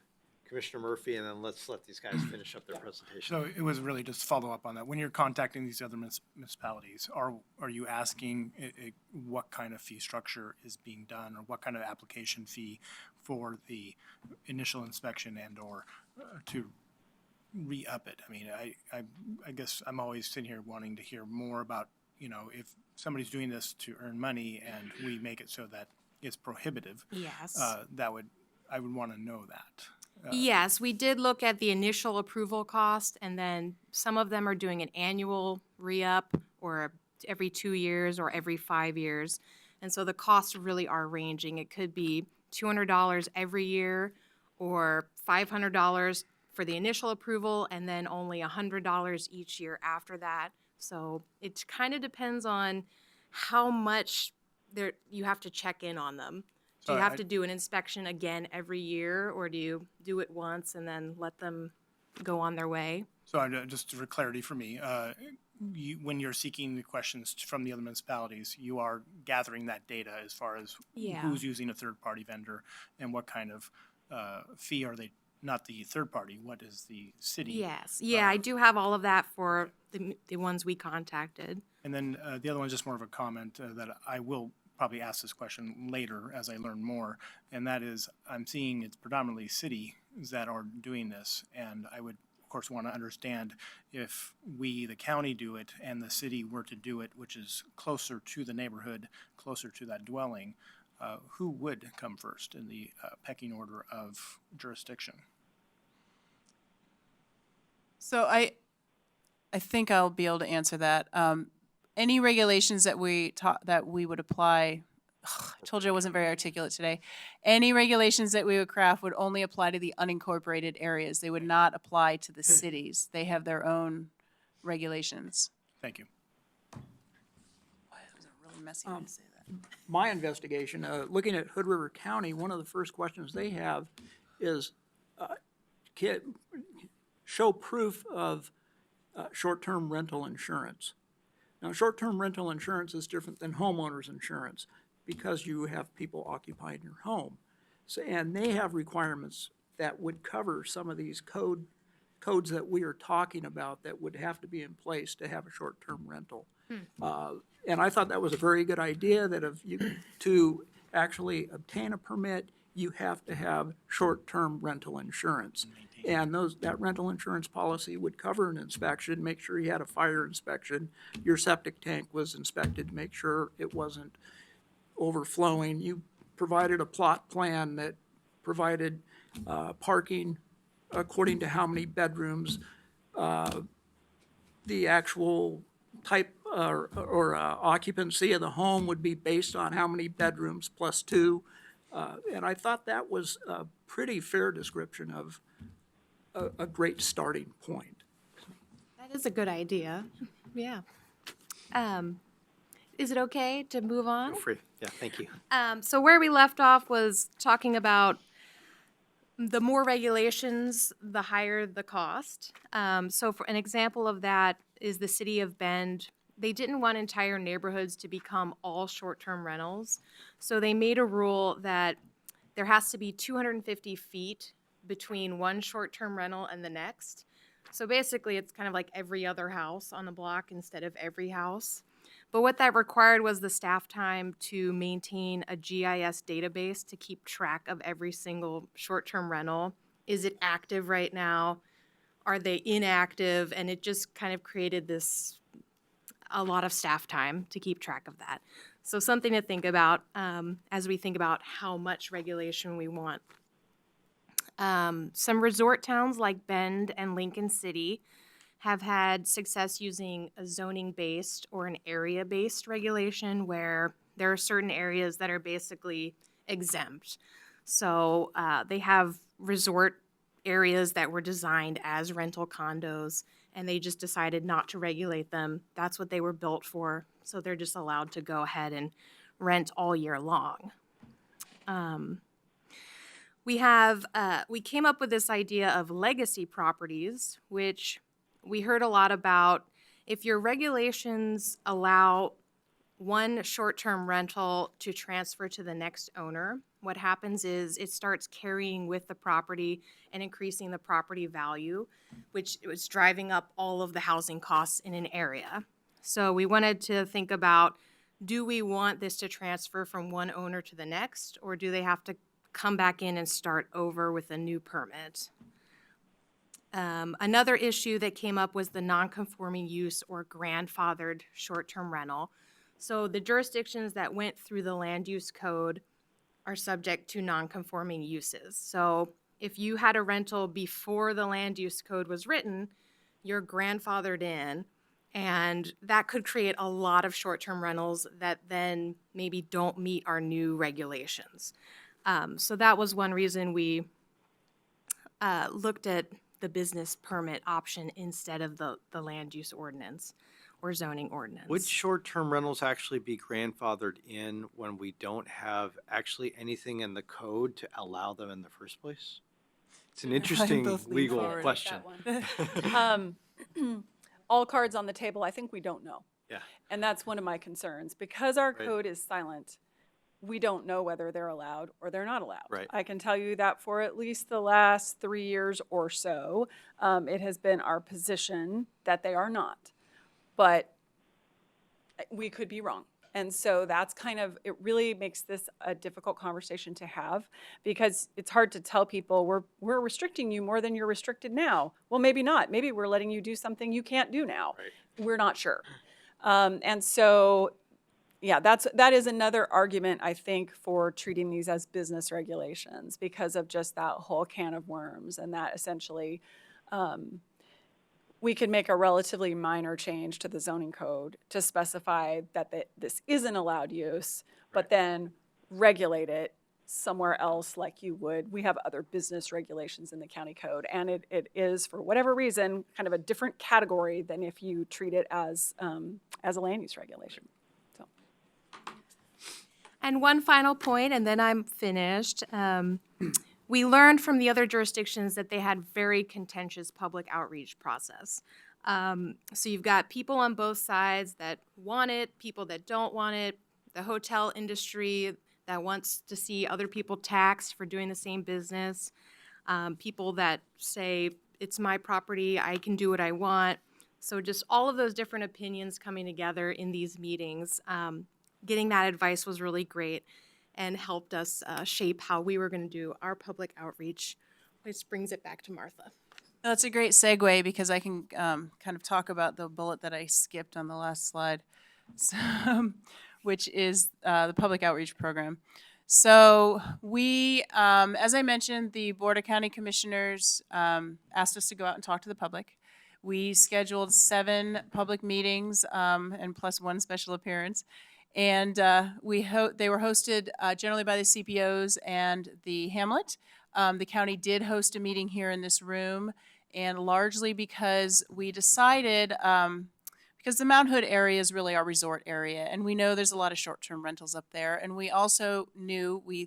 Commissioner Murphy, and then let's let these guys finish up their presentation. So it was really just follow up on that. When you're contacting these other municipalities, are you asking what kind of fee structure is being done, or what kind of application fee for the initial inspection and/or to re-up it? I mean, I guess I'm always sitting here wanting to hear more about, if somebody's doing this to earn money and we make it so that it's prohibitive, Yes. I would want to know that. Yes, we did look at the initial approval cost, and then some of them are doing an annual re-up, or every 2 years, or every 5 years. And so the costs really are ranging. It could be $200 every year, or $500 for the initial approval, and then only $100 each year after that. So it kind of depends on how much you have to check in on them. Do you So have I- to do an inspection again every year, or do you do it once and then let them go on their way? So just for clarity for me, when you're seeking the questions from the other municipalities, you are gathering that data as far as Yeah. who's using a third-party vendor and what kind of fee are they, not the third party, what is the city? Yes, yeah, I do have all of that for the ones we contacted. And then the other one is just more of a comment that I will probably ask this question later as I learn more, and that is, I'm seeing it's predominantly cities that are doing this, and I would, of course, want to understand if we, the county, do it and the city were to do it, which is closer to the neighborhood, closer to that dwelling, who would come first in the pecking order of jurisdiction? So I think I'll be able to answer that. Any regulations that we would apply, I told you I wasn't very articulate today. Any regulations that we would craft would only apply to the unincorporated areas. They would not apply to the cities. They have their own regulations. Thank you. That was a really messy way to say that. My investigation, looking at Hood River County, one of the first questions they have is, show proof of short-term rental insurance. Now, short-term rental insurance is different than homeowners insurance. because you have people occupying your home. So, and they have requirements that would cover some of these codes that we are talking about that would have to be in place to have a short-term rental. And I thought that was a very good idea, that if you, to actually obtain a permit, you have to have short-term rental insurance. And that rental insurance policy would cover an inspection, make sure you had a fire inspection, your septic tank was inspected, to make sure it wasn't overflowing. You provided a plot plan that provided parking according to how many bedrooms, the actual type or occupancy of the home would be based on how many bedrooms plus two. And I thought that was a pretty fair description of a great starting point. That is a good idea. Yeah. Is it okay to move on? Feel free. Yeah, thank you. So where we left off was talking about the more regulations, the higher the cost. So for an example of that is the city of Bend. They didn't want entire neighborhoods to become all short-term rentals. So they made a rule that there has to be 250 feet between one short-term rental and the next. So basically, it's kind of like every other house on the block instead of every house. But what that required was the staff time to maintain a GIS database to keep track of every single short-term rental. Is it active right now? Are they inactive? And it just kind of created a lot of staff time to keep track of that. So something to think about as we think about how much regulation we want. Some resort towns like Bend and Lincoln City have had success using a zoning-based or an area-based regulation where there are certain areas that are basically exempt. So they have resort areas that were designed as rental condos, and they just decided not to regulate them. That's what they were built for, so they're just allowed to go ahead and rent all year long. We came up with this idea of legacy properties, which we heard a lot about. If your regulations allow one short-term rental to transfer to the next owner, what happens is it starts carrying with the property and increasing the property value, which was driving up all of the housing costs in an area. So we wanted to think about, do we want this to transfer from one owner to the next, or do they have to come back in and start over with a new permit? Another issue that came up was the non-conforming use or grandfathered short-term rental. So the jurisdictions that went through the land use code are subject to non-conforming uses. So if you had a rental before the land use code was written, you're grandfathered in, and that could create a lot of short-term rentals that then maybe don't meet our new regulations. So that was one reason we looked at the business permit option instead of the land use ordinance or zoning ordinance. Would short-term rentals actually be grandfathered in when we don't have actually anything in the code to allow them in the first place? It's an interesting both lean legal forward. question. All cards on the table, I think we don't know. Yeah. And that's one of my concerns. Because our Right. code is silent, we don't know whether they're allowed or they're not allowed. Right. I can tell you that for at least the last 3 years or so, it has been our position that they are not. But we could be wrong. And so that's kind of, it really makes this a difficult conversation to have, because it's hard to tell people we're restricting you more than you're restricted now. Well, maybe not. Maybe we're letting you do something you can't do now. Right. We're not sure. And so, yeah, that is another argument, I think, for treating these as business regulations, because of just that whole can of worms, and that essentially we could make a relatively minor change to the zoning code to specify that this is an allowed use, but then regulate it somewhere else like you would. We have other business regulations in the county code, and it is, for whatever reason, kind of a different category than if you treat it as a land use regulation. So. And one final point, and then I'm finished. We learned from the other jurisdictions that they had very contentious public outreach process. So you've got people on both sides that want it, people that don't want it. the hotel industry that wants to see other people taxed for doing the same business, people that say, it's my property, I can do what I want. So just all of those different opinions coming together in these meetings. Getting that advice was really great and helped us shape how we were going to do our public outreach, which brings it back to Martha. That's a great segue because I can kind of talk about the bullet that I skipped on the last slide, so, which is the public outreach program. So we, as I mentioned, the Board of County Commissioners asked us to go out and talk to the public. We scheduled 7 public meetings and plus 1 special appearance. And they were hosted generally by the CPOs and the Hamlet. The county did host a meeting here in this room, and largely because we decided, because the Mount Hood area is really our resort area, and we know there's a lot of short-term rentals up there, and we also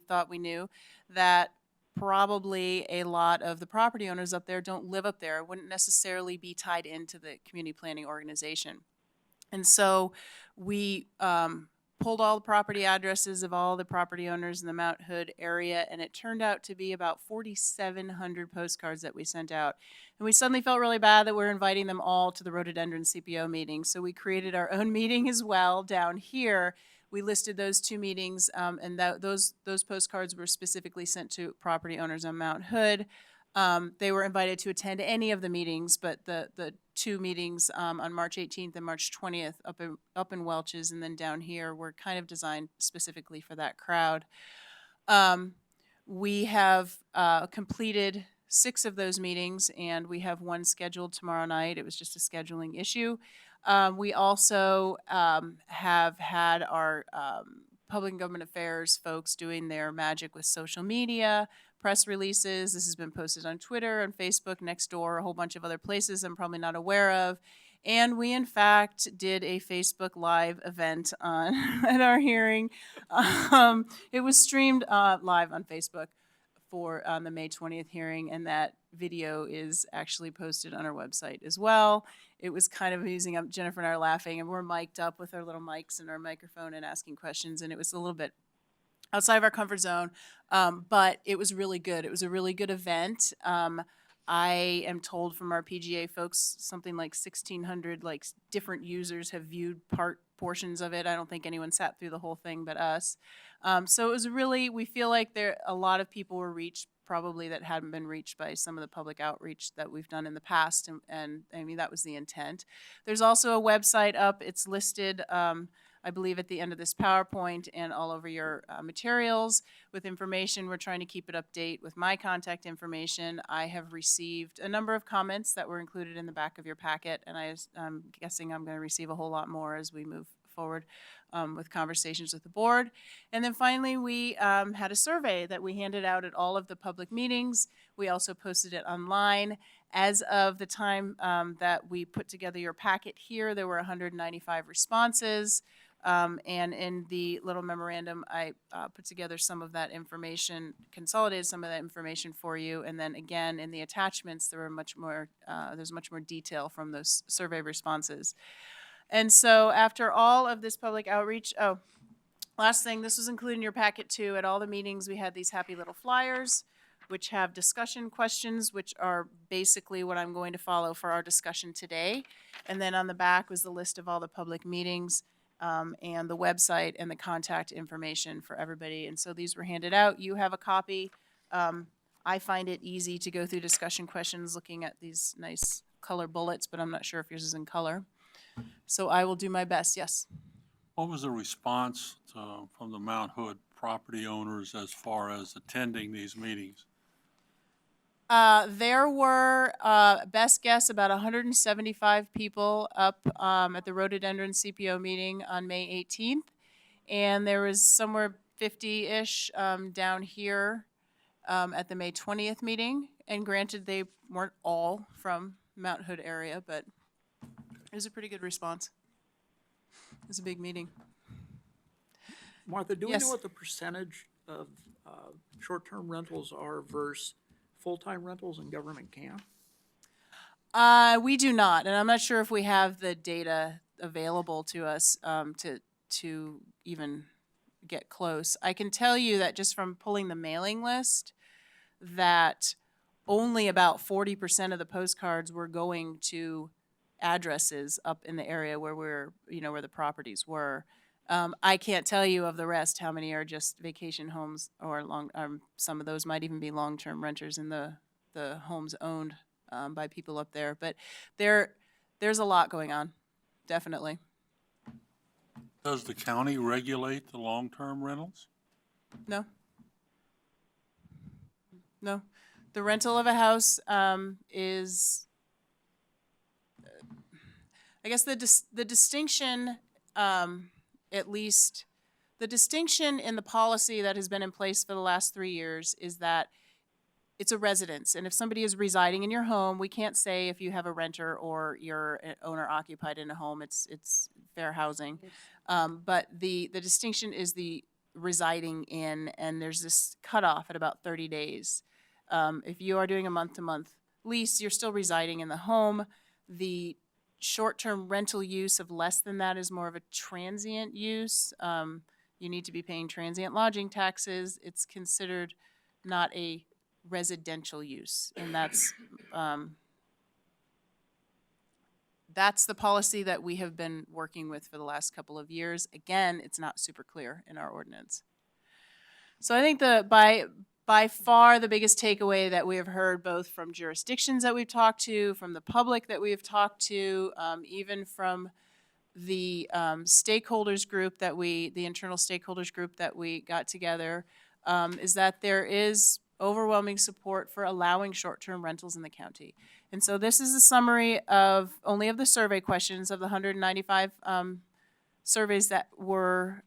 thought we knew that probably a lot of the property owners up there don't live up there, wouldn't necessarily be tied into the community planning organization. And so we pulled all the property addresses of all the property owners in the Mount Hood area, and it turned out to be about 4,700 postcards that we sent out. And we suddenly felt really bad that we're inviting them all to the Rhododendron CPO meeting. So we created our own meeting as well down here. We listed those 2 meetings, and those postcards were specifically sent to property owners on Mount Hood. They were invited to attend any of the meetings, but the 2 meetings on March 18th and March 20th up in Welch's and then down here were kind of designed specifically for that crowd. We have completed 6 of those meetings, and we have 1 scheduled tomorrow night. It was just a scheduling issue. We also have had our public and government affairs folks doing their magic with social media, press releases. This has been posted on Twitter, on Facebook, Nextdoor, a whole bunch of other places I'm probably not aware of. And we, in fact, did a Facebook Live event at our hearing. It was streamed live on Facebook for the May 20th hearing, and that video is actually posted on our website as well. It was kind of amusing. Jennifer and I are laughing, and we're mic'd up with our little mics and our microphone and asking questions, and it was a little bit outside of our comfort zone, but it was really good. It was a really good event. I am told from our PGA folks something like 1,600 different users have viewed portions of it. I don't think anyone sat through the whole thing but us. So it was we feel like a lot of people were reached probably that hadn't been reached by some of the public outreach that we've done in the past, and I mean, that was the intent. There's also a website up. It's listed, I believe, at the end of this PowerPoint and all over your materials with information. We're trying to keep it update with my contact information. I have received a number of comments that were included in the back of your packet, and I'm guessing I'm going to receive a whole lot more as we move forward with conversations with the board. And then finally, we had a survey that we handed out at all of the public meetings. We also posted it online. As of the time that we put together your packet here, there were 195 responses. And in the little memorandum, I put together some of that information, consolidated some of that information for you. And then again, in the attachments, there's much more detail from those survey responses. And so after all of this public outreach, last thing, this was included in your packet too. At all the meetings, we had these happy little flyers, which have discussion questions, which are basically what I'm going to follow for our discussion today. And then on the back was the list of all the public meetings, and the website and the contact information for everybody. And so these were handed out. You have a copy. I find it easy to go through discussion questions looking at these nice color bullets, but I'm not sure if yours is in color. So I will do my best. Yes. What was the response from the Mount Hood property owners as far as attending these meetings? There were, best guess, about 175 people up at the Rhododendron CPO meeting on May 18th. And there was somewhere 50-ish down here at the May 20th meeting. And granted, they weren't all from Mount Hood area, but it was a pretty good response. It was a big meeting. Martha, do we Yes. know what the percentage of short-term rentals are versus full-time rentals in government camp? We do not, and I'm not sure if we have the data available to us to even get close. I can tell you that just from pulling the mailing list, that only about 40% of the postcards were going to addresses up in the area where where the properties were. I can't tell you of the rest how many are just vacation homes or some of those might even be long-term renters in the homes owned by people up there. But there's a lot going on, definitely. Does the county regulate the long-term rentals? No. No. The rental of a house is, I guess the distinction, at least, the distinction in the policy that has been in place for the last 3 years is that it's a residence. And if somebody is residing in your home, we can't say if you have a renter or you're an owner occupied in a home, it's fair housing. But the distinction is the residing in, and there's this cutoff at about 30 days. If you are doing a month-to-month lease, you're still residing in the home. The short-term rental use of less than that is more of a transient use. You need to be paying transient lodging taxes. It's considered not a residential use, and that's the policy that we have been working with for the last couple of years. Again, it's not super clear in our ordinance. So I think by far the biggest takeaway that we have heard both from jurisdictions that we've talked to, from the public that we've talked to, even from the stakeholders group the internal stakeholders group that we got together, is that there is overwhelming support for allowing short-term rentals in the county. And so this is a summary of only of the survey questions of the 195 surveys that were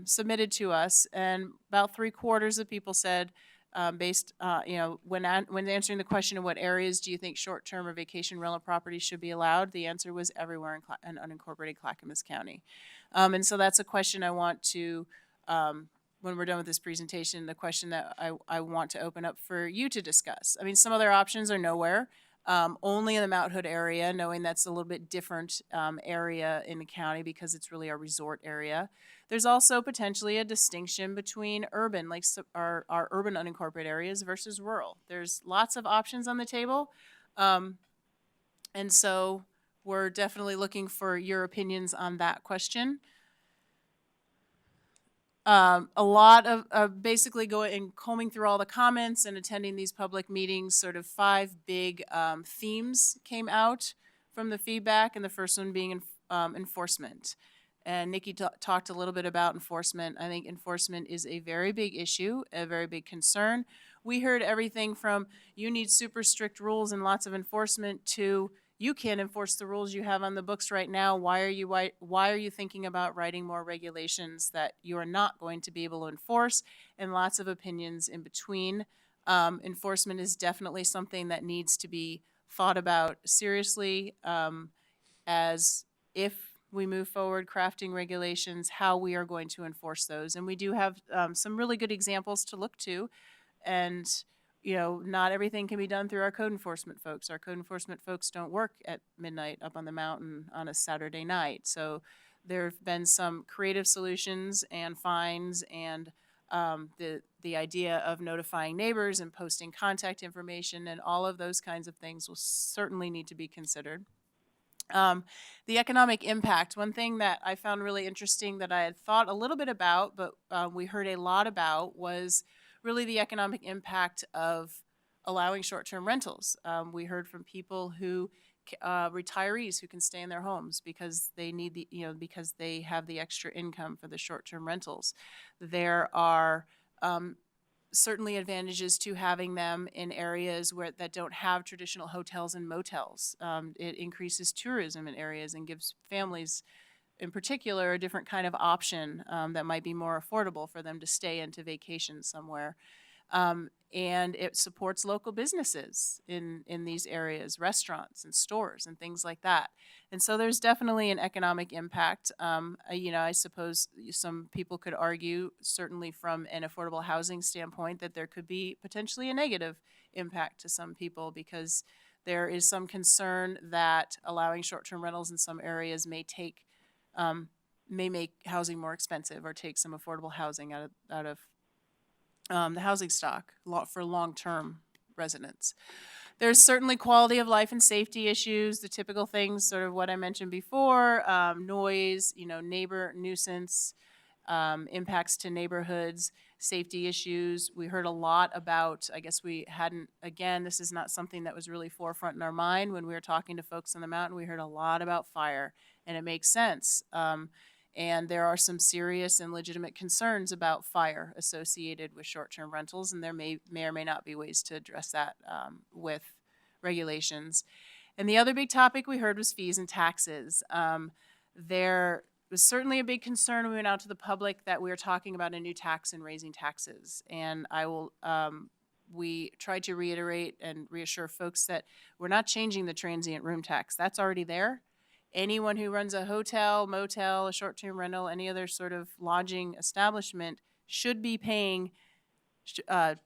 submitted to us, and about 3/4 of people said, when answering the question of what areas do you think short-term or vacation rental properties should be allowed, the answer was everywhere in unincorporated Clackamas County. And so that's a question I want to, when we're done with this presentation, the question that I want to open up for you to discuss. I mean, some other options are nowhere. Only in the Mount Hood area, knowing that's a little bit different area in the county because it's really a resort area. There's also potentially a distinction between urban, like our urban unincorporated areas versus rural. There's lots of options on the table. And so we're definitely looking for your opinions on that question. A lot of basically going and combing through all the comments and attending these public meetings, sort of 5 big themes came out from the feedback, and the first one being enforcement. And Nikki talked a little bit about enforcement. I think enforcement is a very big issue, a very big concern. We heard everything from you need super strict rules and lots of enforcement to you can't enforce the rules you have on the books right now. Why are you thinking about writing more regulations that you are not going to be able to enforce? And lots of opinions in between. Enforcement is definitely something that needs to be thought about seriously, as if we move forward crafting regulations, how we are going to enforce those. And we do have some really good examples to look to. And not everything can be done through our code enforcement folks. Our code enforcement folks don't work at midnight up on the mountain on a Saturday night. So there have been some creative solutions and fines, and the idea of notifying neighbors and posting contact information and all of those kinds of things will certainly need to be considered. The economic impact, one thing that I found really interesting that I had thought a little bit about, but we heard a lot about, was really the economic impact of allowing short-term rentals. We heard from people who, retirees who can stay in their homes because they need because they have the extra income for the short-term rentals. There are certainly advantages to having them in areas that don't have traditional hotels and motels. It increases tourism in areas and gives families in particular a different kind of option that might be more affordable for them to stay in to vacation somewhere. And it supports local businesses in these areas, restaurants and stores and things like that. And so there's definitely an economic impact. I suppose some people could argue, certainly from an affordable housing standpoint, that there could be potentially a negative impact to some people because there is some concern that allowing short-term rentals in some areas may take may make housing more expensive or take some affordable housing out of the housing stock for long-term residents. There's certainly quality of life and safety issues, the typical things, sort of what I mentioned before, noise, neighbor nuisance, impacts to neighborhoods, safety issues. We heard a lot about, I guess we hadn't, again, this is not something that was really forefront in our mind when we were talking to folks on the mountain. We heard a lot about fire, and it makes sense. And there are some serious and legitimate concerns about fire associated with short-term rentals, and there may or may not be ways to address that with regulations. And the other big topic we heard was fees and taxes. There was certainly a big concern when we went out to the public that we were talking about a new tax and raising taxes. And we tried to reiterate and reassure folks that we're not changing the transient room tax. That's already there. Anyone who runs a hotel, motel, a short-term rental, any other sort of lodging establishment should be paying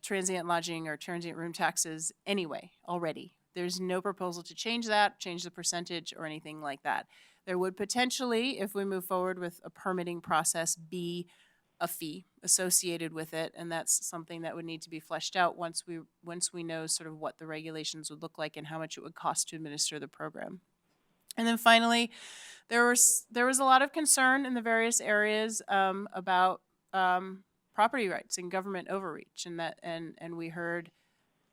transient lodging or transient room taxes anyway, already. There's no proposal to change that, change the percentage or anything like that. There would potentially, if we move forward with a permitting process, be a fee associated with it, and that's something that would need to be fleshed out once we know sort of what the regulations would look like and how much it would cost to administer the program. And then finally, there was a lot of concern in the various areas about property rights and government overreach, and we heard,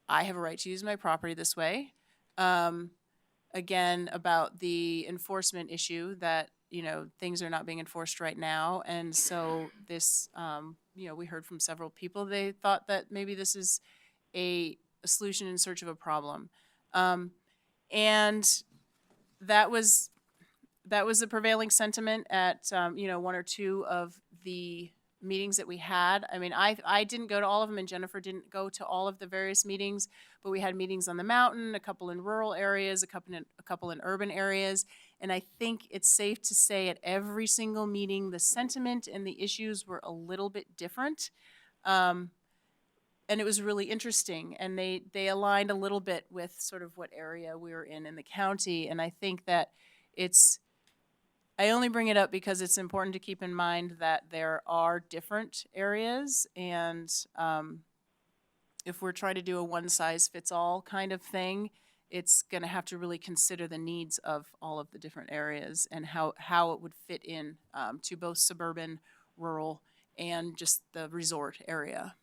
I have a right to use my property this way. Again, about the enforcement issue that things are not being enforced right now, and so this we heard from several people, they thought that maybe this is a solution in search of a problem, and that was the prevailing sentiment at one or two of the meetings that we had. I mean, I didn't go to all of them, and Jennifer didn't go to all of the various meetings, but we had meetings on the mountain, a couple in rural areas, a couple in urban areas, and I think it's safe to say at every single meeting, the sentiment and the issues were a little bit different. And it was really interesting, and they aligned a little bit with sort of what area we were in the county, and I think that I only bring it up because it's important to keep in mind that there are different areas, and if we're trying to do a one-size-fits-all kind of thing, it's going to have to really consider the needs of all of the different areas and how it would fit in to both suburban, rural, and just the resort area.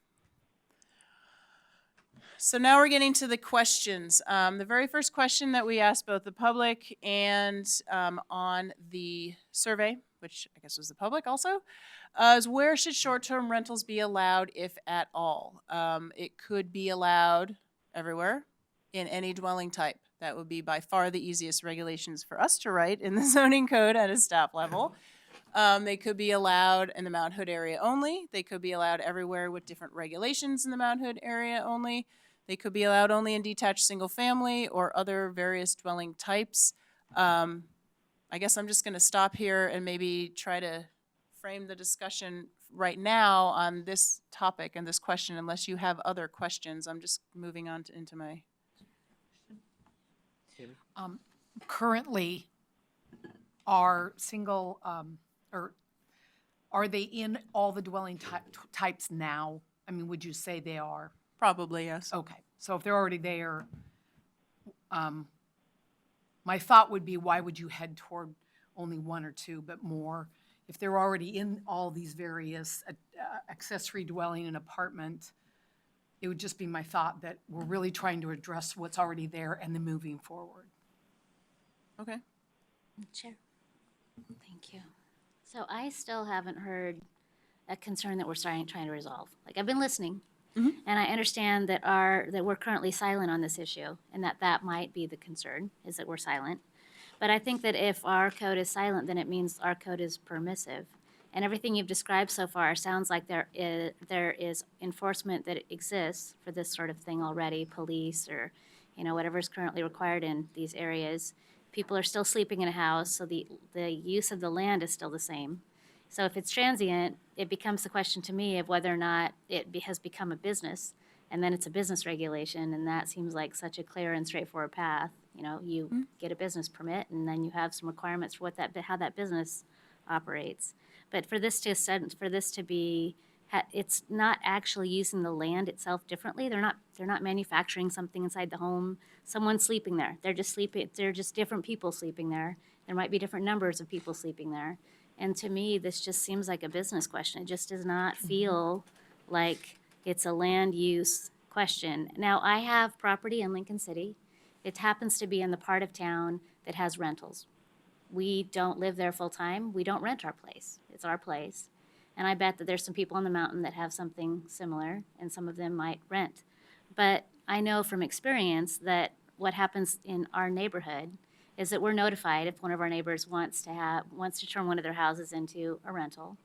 So now we're getting to the questions. The very first question that we asked both the public and on the survey, which I guess was the public also, is where should short-term rentals be allowed, if at all? It could be allowed everywhere in any dwelling type. That would be by far the easiest regulations for us to write in the zoning code at a staff level. They could be allowed in the Mount Hood area only. They could be allowed everywhere with different regulations in the Mount Hood area only. They could be allowed only in detached single family or other various dwelling types. I guess I'm just going to stop here and maybe try to frame the discussion right now on this topic and this question, unless you have other questions. I'm just moving on into my... Currently, are single, or are they in all the dwelling types now? I mean, would you say they are? Probably, yes. Okay, so if they're already there, my thought would be, why would you head toward only one or two, but more? If they're already in all these various accessory dwelling and apartment, it would just be my thought that we're really trying to address what's already there and then moving forward. Okay. Chair. Thank you. So I still haven't heard a concern that we're trying to resolve. Like, I've been listening, and I understand that we're currently silent on this issue, and that might be the concern, is that we're silent. But I think that if our code is silent, then it means our code is permissive. And everything you've described so far sounds like there is enforcement that exists for this sort of thing already, police or, whatever is currently required in these areas. People are still sleeping in a house, so the use of the land is still the same. So if it's transient, it becomes the question to me of whether or not it has become a business, and then it's a business regulation, and that seems like such a clear and straightforward path. You get a business permit, and then you have some requirements for how that business operates. But for this to be, it's not actually using the land itself differently. They're not manufacturing something inside the home. Someone's sleeping there. They're just sleeping. They're just different people sleeping there. There might be different numbers of people sleeping there. And to me, this just seems like a business question. It just does not feel like it's a land use question. Now, I have property in Lincoln City. It happens to be in the part of town that has rentals. We don't live there full time. We don't rent our place. It's our place. And I bet that there's some people on the mountain that have something similar, and some of them might rent. But I know from experience that what happens in our neighborhood is that we're notified if one of our neighbors wants to turn one of their houses into a rental.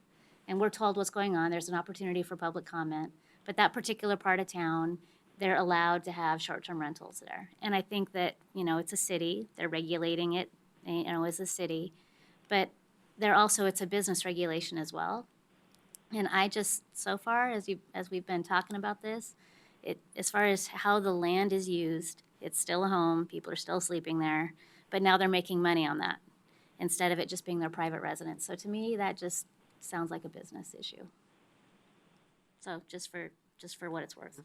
And we're told what's going on. There's an opportunity for public comment. But that particular part of town, they're allowed to have short-term rentals there. And I think that, it's a city. They're regulating it, as a city. But it's a business regulation as well. And I just, so far, as we've been talking about this, as far as how the land is used, it's still a home. People are still sleeping there. But now they're making money on that instead of it just being their private residence. So to me, that just sounds like a business issue. So just for what it's worth.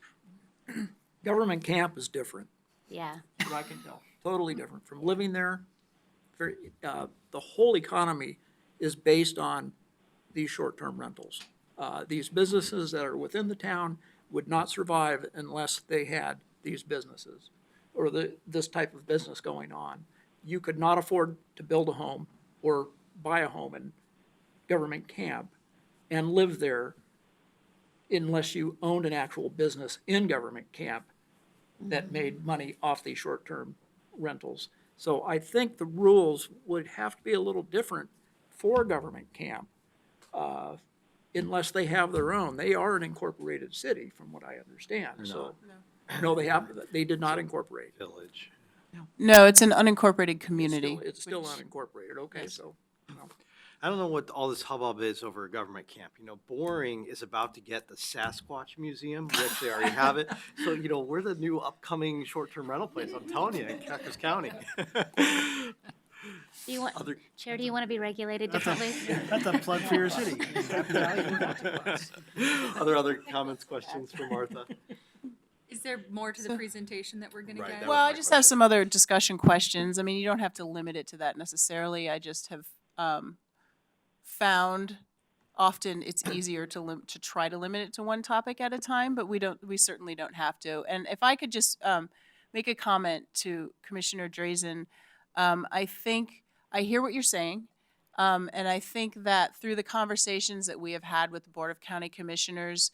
Government camp is different, Yeah. what I can tell. Totally different. From living there, the whole economy is based on these short-term rentals. These businesses that are within the town would not survive unless they had these businesses or this type of business going on. You could not afford to build a home or buy a home in government camp and live there unless you owned an actual business in government camp that made money off these short-term rentals. So I think the rules would have to be a little different for government camp unless they have their own. They are an incorporated city, from what I understand. So, no, they did not incorporate. Village. No, it's an unincorporated It's community. still unincorporated, okay, so. I don't know what all this hubbub is over a government camp. Boring is about to get the Sasquatch Museum. We actually already have it. So, we're the new upcoming short-term rental place. I'm telling you, in Clackamas County. Chair, do you want to be regulated differently? That's a plug for your city. Other comments, questions for Martha? Is there more to the presentation that we're gonna Right, get? that Well, was I my just have question. some other discussion questions. I mean, you don't have to limit it to that necessarily. I just have found often it's easier to try to limit it to one topic at a time, but we certainly don't have to. And if I could just make a comment to Commissioner Drazen, I think I hear what you're saying. And I think that through the conversations that we have had with the Board of County Commissioners,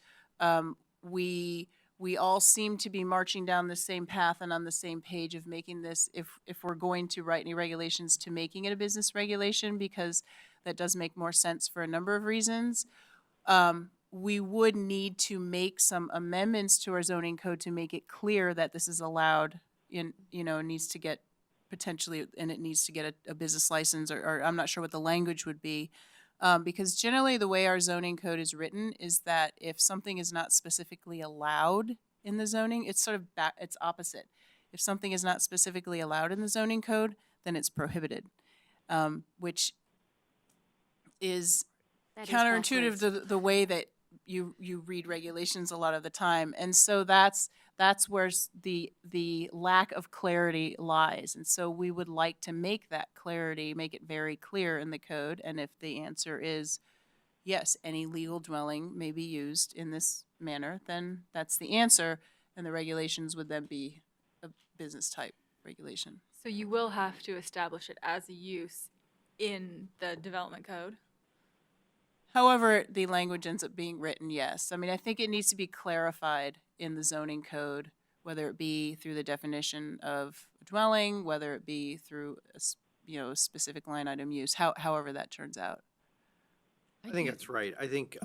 we all seem to be marching down the same path and on the same page of making this, if we're going to write any regulations, to making it a business regulation, because that does make more sense for a number of reasons. We would need to make some amendments to our zoning code to make it clear that this is allowed needs to get potentially, and it needs to get a business license, or I'm not sure what the language would be. Because generally the way our zoning code is written is that if something is not specifically allowed in the zoning, it's sort of it's opposite. If something is not specifically allowed in the zoning code, then it's prohibited, which is That is counterintuitive backwards. to the way that you read regulations a lot of the time. And so that's where the lack of clarity lies. And so we would like to make that clarity, make it very clear in the code. And if the answer is yes, any legal dwelling may be used in this manner, then that's the answer. And the regulations would then be a business type regulation. So you will have to establish it as a use in the development code? However, the language ends up being written, yes. I mean, I think it needs to be clarified in the zoning code, whether it be through the definition of a dwelling, whether it be through a specific line item use, however that turns out. I think that's right. I think,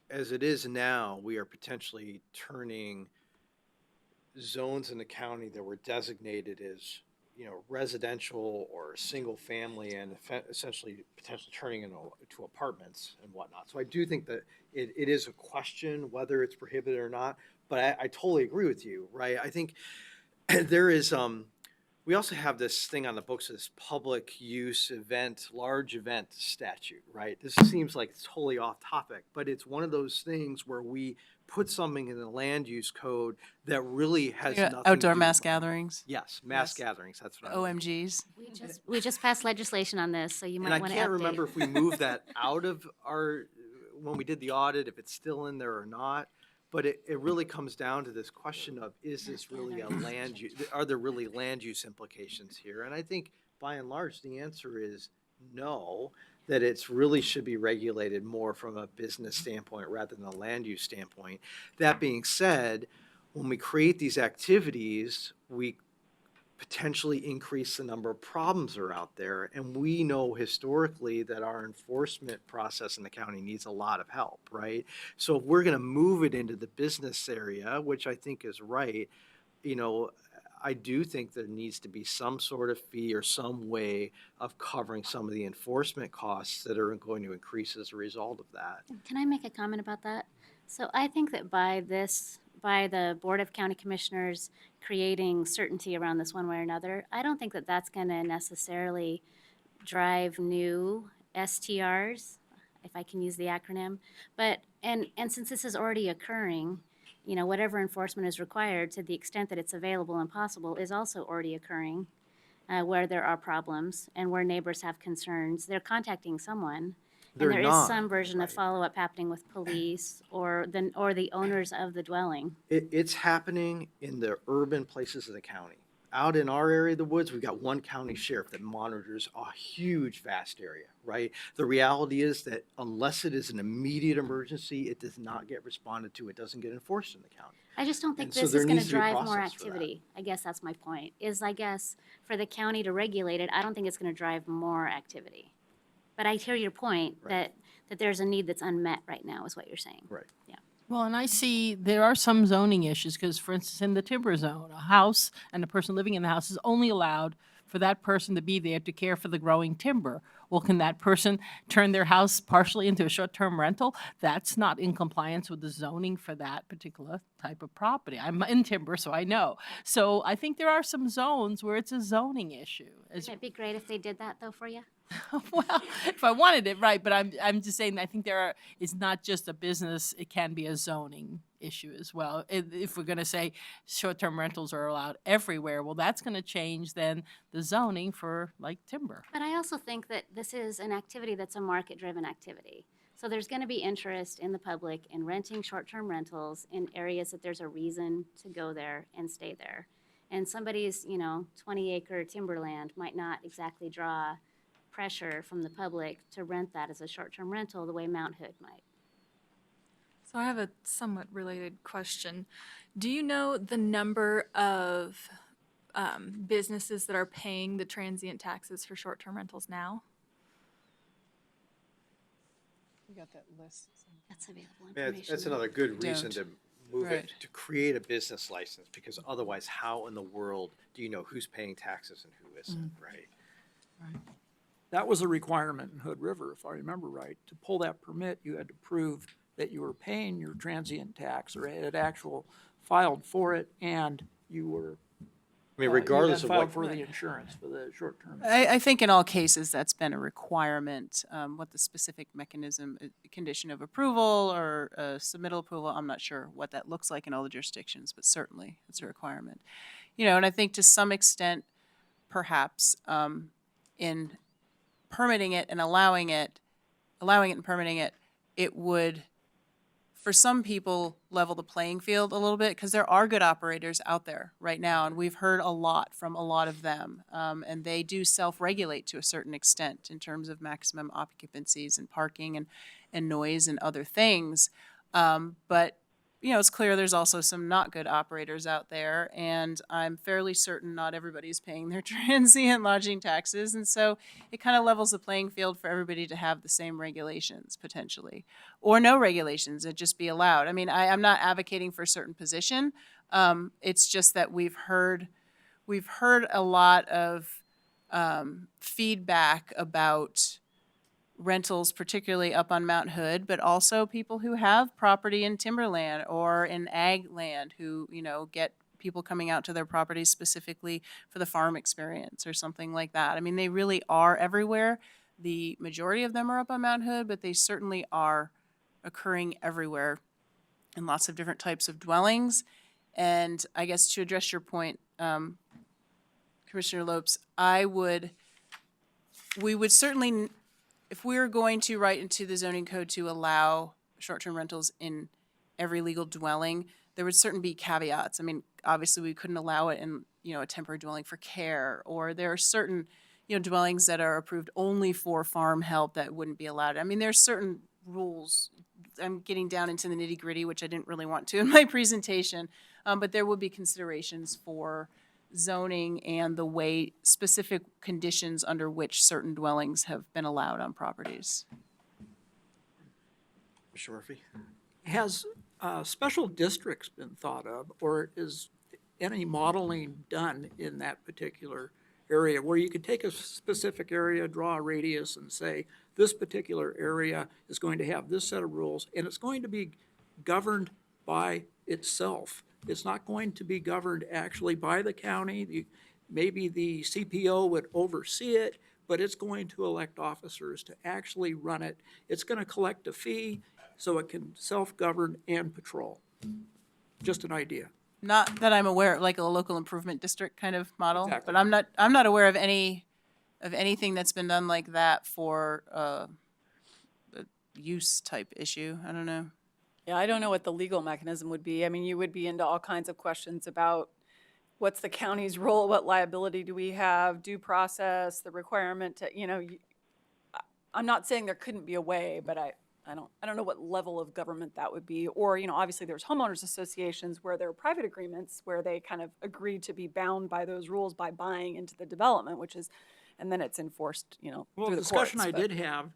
as it is now, we are potentially turning zones in the county that were designated as, residential or single family, and essentially potentially turning into apartments and whatnot. So I do think that it is a question whether it's prohibited or not, but I totally agree with you, right? I think there is, we also have this thing on the books, this public use event, large event statute, right? This seems like it's totally off topic, but it's one of those things where we put something in the land use code that really has Yeah, nothing to outdoor do mass with- gatherings, Yes, mass Yes. gatherings, that's what I'm looking for. OMGs. We just passed legislation on this, so you And might I want to can't update. remember if we moved that out of our, when we did the audit, if it's still in there or not. But it really comes down to this question of, is this really a land use, are there really land use implications here? And I think by and large, the answer is no, that it's really should be regulated more from a business standpoint rather than a land use standpoint. That being said, when we create these activities, we potentially increase the number of problems that are out there. And we know historically that our enforcement process in the county needs a lot of help, right? So if we're going to move it into the business area, which I think is right, you know, I do think there needs to be some sort of fee or some way of covering some of the enforcement costs that are going to increase as a result of that. Can I make a comment about that? So I think that by the Board of County Commissioners creating certainty around this one way or another, I don't think that that's going to necessarily drive new STRs, if I can use the acronym. But, and since this is already occurring, you know, whatever enforcement is required to the extent that it's available and possible is also already occurring, where there are problems and where neighbors have concerns. They're contacting someone. They're And there is not, some version of right. follow-up happening with police or the owners of the dwelling. It's happening in the urban places of the county. Out in our area of the woods, we've got one county sheriff that monitors a huge, vast area, right? The reality is that unless it is an immediate emergency, it does not get responded to. It doesn't get enforced in the county. I just don't think And so this there is gonna needs to be a drive more process for that. activity. I guess that's my point, is I guess for the county to regulate it, I don't think it's gonna drive more activity. But I hear your point Right. that there's a need that's unmet right now, is what you're saying. Right. Well, and I see there are some zoning issues, because for instance, in the timber zone, a house and the person living in the house is only allowed for that person to be there to care for the growing timber. Well, can that person turn their house partially into a short-term rental? That's not in compliance with the zoning for that particular type of property. I'm in timber, so I know. So I think there are some zones where it's a zoning issue. Wouldn't it be great if they did that though for you? Well, if I wanted it, right, but I'm just saying, I think it's not just a business, it can be a zoning issue as well. If we're gonna say short-term rentals are allowed everywhere, well, that's gonna change then the zoning for like timber. But I also think that this is an activity that's a market-driven activity. So there's going to be interest in the public in renting short-term rentals in areas that there's a reason to go there and stay there. And somebody's, 20-acre timberland might not exactly draw pressure from the public to rent that as a short-term rental the way Mount Hood might. So I have a somewhat related question. Do you know the number of businesses that are paying the transient taxes for short-term rentals now? We got that list. That's available Yeah, information. that's another good reason Don't. to move it, Right. to create a business license, because otherwise, how in the world do you know who's paying taxes and who isn't, right? That was a requirement in Hood River, if I remember right. To pull that permit, you had to prove that you were paying your transient tax or had actual filed for it, and you were. I mean, you had regardless of filed what, for the insurance for the short term. I think in all cases, that's been a requirement. What the specific mechanism, condition of approval or submittal approval, I'm not sure what that looks like in all the jurisdictions, but certainly it's a requirement. And I think to some extent, perhaps, in permitting it and allowing it and permitting it, it would, for some people, level the playing field a little bit, because there are good operators out there right now, and we've heard a lot from a lot of them. And they do self-regulate to a certain extent in terms of maximum occupancies and parking and noise and other things. But it's clear there's also some not good operators out there, and I'm fairly certain not everybody's paying their transient lodging taxes, and so it kind of levels the playing field for everybody to have the same regulations potentially, or no regulations, it just be allowed. I mean, I'm not advocating for a certain position. It's just that we've heard a lot of feedback about rentals, particularly up on Mount Hood, but also people who have property in timberland or in ag land who, get people coming out to their properties specifically for the farm experience or something like that. I mean, they really are everywhere. The majority of them are up on Mount Hood, but they certainly are occurring everywhere in lots of different types of dwellings. And I guess to address your point, Commissioner Lopes, we would certainly, if we were going to write into the zoning code to allow short-term rentals in every legal dwelling, there would certainly be caveats. I mean, obviously, we couldn't allow it in, a temporary dwelling for care, or there are certain, dwellings that are approved only for farm help that wouldn't be allowed. I mean, there's certain rules. I'm getting down into the nitty-gritty, which I didn't really want to in my presentation, but there would be considerations for zoning and the way specific conditions under which certain dwellings have been allowed on properties. Mr. Murphy? Has special districts been thought of, or is any modeling done in that particular area where you could take a specific area, draw a radius, and say, this particular area is going to have this set of rules, and it's going to be governed by itself. It's not going to be governed actually by the county. Maybe the CPO would oversee it, but it's going to elect officers to actually run it. It's going to collect a fee so it can self-govern and patrol. Just an idea. Not that I'm aware of, like a local improvement district kind of model, Exactly. but I'm not aware of anything that's been done like that for a use type issue. I don't know. Yeah, I don't know what the legal mechanism would be. I mean, you would be into all kinds of questions about what's the county's role, what liability do we have, due process, the requirement to, I'm not saying there couldn't be a way, but I don't know what level of government that would be. Or, obviously there's homeowners associations where there are private agreements where they kind of agreed to be bound by those rules by buying into the development, and then it's enforced, Well, through the the discussion courts. I did have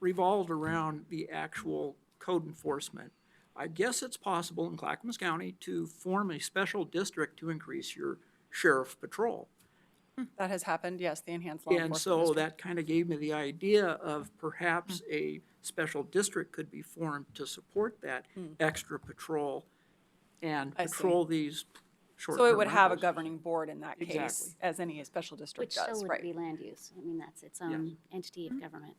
revolved around the actual code enforcement. I guess it's possible in Clackamas County to form a special district to increase your sheriff patrol. That has happened, yes, the enhanced law enforcement And so district. that kind of gave me the idea of perhaps a special district could be formed to support that extra patrol and I see. patrol these short-term So it would have a rentals. governing board in that Exactly. case, as any special district Which still does, would right? be land use. I mean, that's its own entity of government.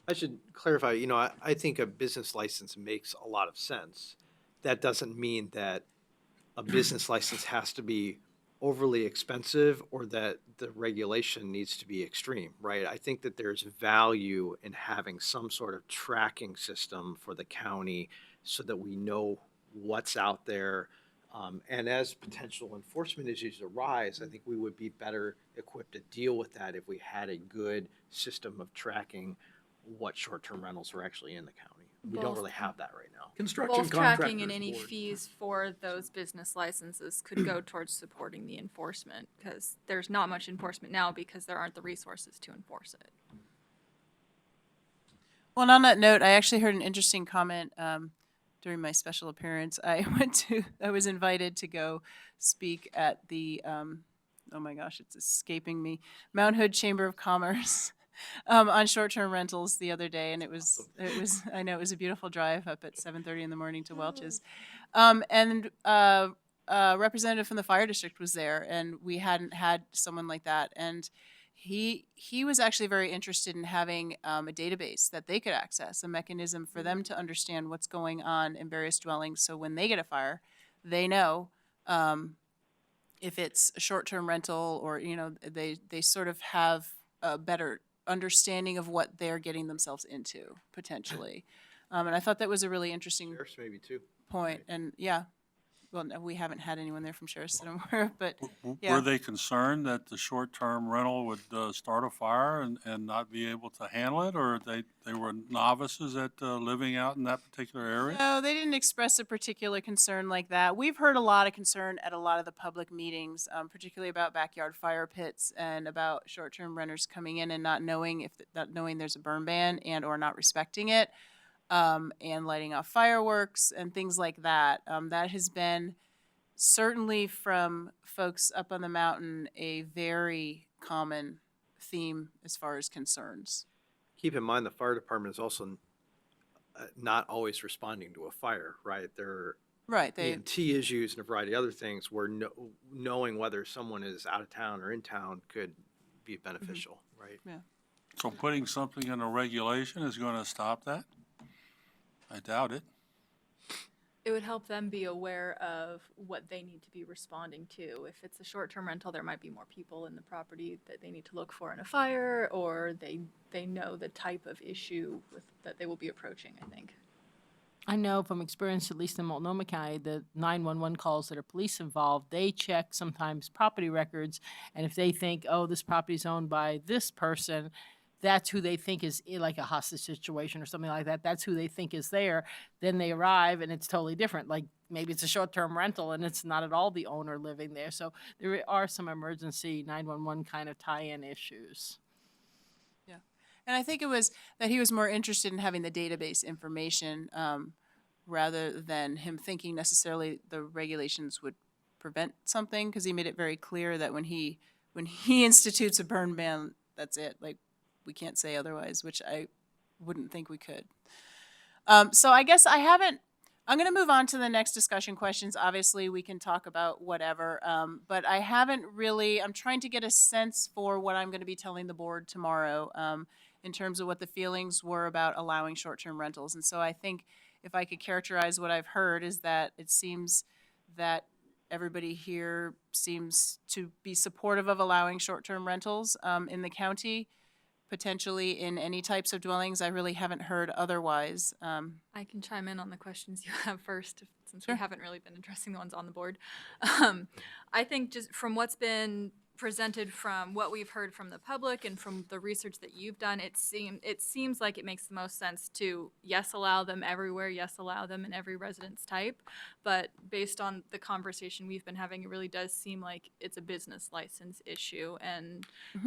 I should clarify, I think a business license makes a lot of sense. That doesn't mean that a business license has to be overly expensive or that the regulation needs to be extreme, right? I think that there's value in having some sort of tracking system for the county so that we know what's out there. And as potential enforcement issues arise, I think we would be better equipped to deal with that if we had a good system of tracking what short-term rentals are actually in the county. We don't Both. really have that right now. Construction Both tracking and contractors any board. fees for those business licenses could go towards supporting the enforcement, because there's not much enforcement now because there aren't the resources to enforce it. Well, and on that note, I actually heard an interesting comment during my special appearance. I was invited to go speak at the, oh my gosh, it's escaping me, Mount Hood Chamber of Commerce on short-term rentals the other day, and it was, I know it was a beautiful drive up at 7:30 in the morning to Welch's. And a representative from the fire district was there, and we hadn't had someone like that. And he was actually very interested in having a database that they could access, a mechanism for them to understand what's going on in various dwellings. So when they get a fire, they know if it's a short-term rental or, they sort of have a better understanding of what they're getting themselves into potentially. And I thought that was a really interesting Sheriffs maybe too. point. And yeah, well, no, we haven't had anyone there from Sheriff's that I'm aware of, but yeah. Were they concerned that the short-term rental would start a fire and not be able to handle it? Or they were novices at living out in that particular area? No, they didn't express a particular concern like that. We've heard a lot of concern at a lot of the public meetings, particularly about backyard fire pits and about short-term renters coming in and not knowing there's a burn ban and or not respecting it, and lighting off fireworks and things like that. That has been certainly from folks up on the mountain a very common theme as far as concerns. Keep in mind, the fire department is also not always responding to a fire, right? They're Right, they, E&T issues and a variety of other things where knowing whether someone is out of town or in town could be beneficial, right? So putting something in a regulation is going to stop that? I doubt it. It would help them be aware of what they need to be responding to. If it's a short-term rental, there might be more people in the property that they need to look for in a fire, or they know the type of issue that they will be approaching, I think. I know from experience, at least in Multnomah County, the 911 calls that are police involved, they check sometimes property records, and if they think, oh, this property's owned by this person, that's who they think is like a hostage situation or something like that. That's who they think is there. Then they arrive and it's totally different. Like maybe it's a short-term rental and it's not at all the owner living there. So there are some emergency 911 kind of tie-in issues. and I think it was that he was more interested in having the database information rather than him thinking necessarily the regulations would prevent something, because he made it very clear that when he institutes a burn ban, that's it. Like, we can't say otherwise, which I wouldn't think we could. So I guess I'm going to move on to the next discussion questions. Obviously, we can talk about whatever, but I'm trying to get a sense for what I'm going to be telling the board tomorrow in terms of what the feelings were about allowing short-term rentals. And so I think if I could characterize what I've heard is that it seems that everybody here seems to be supportive of allowing short-term rentals in the county, potentially in any types of dwellings. I really haven't heard otherwise. I can chime in on the questions you have first, since Sure. we haven't really been addressing the ones on the board. I think just from what's been presented, from what we've heard from the public and from the research that you've done, it seems like it makes the most sense to, yes, allow them everywhere, yes, allow them in every residence type. But based on the conversation we've been having, it really does seem like it's a business license issue. And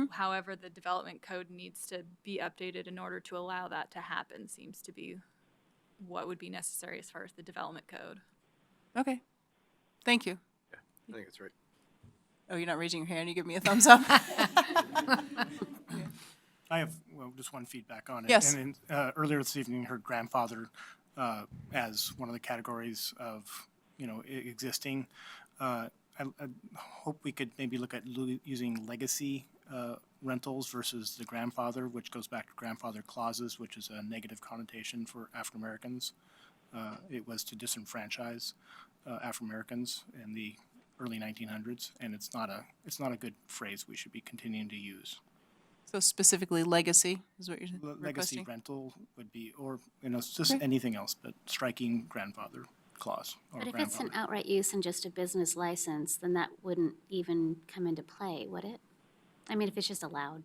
however, the development code needs to be updated in order to allow that to happen seems to be what would be necessary as far as the development code. Okay. Thank you. I think that's right. Oh, you're not raising your hand? You give me a thumbs up? I have, just one feedback on it. Yes. And then, earlier this evening, heard grandfather as one of the categories of, existing. I hope we could maybe look at using legacy rentals versus the grandfather, which goes back to grandfather clauses, which is a negative connotation for African Americans. It was to disenfranchise African Americans in the early 1900s, and it's not a good phrase we should be continuing to use. So specifically legacy is what you're Legacy requesting? rental would be, or just anything else, but striking grandfather clause or But if it's grandfather. an outright use and just a business license, then that wouldn't even come into play, would it? I mean, if it's just allowed,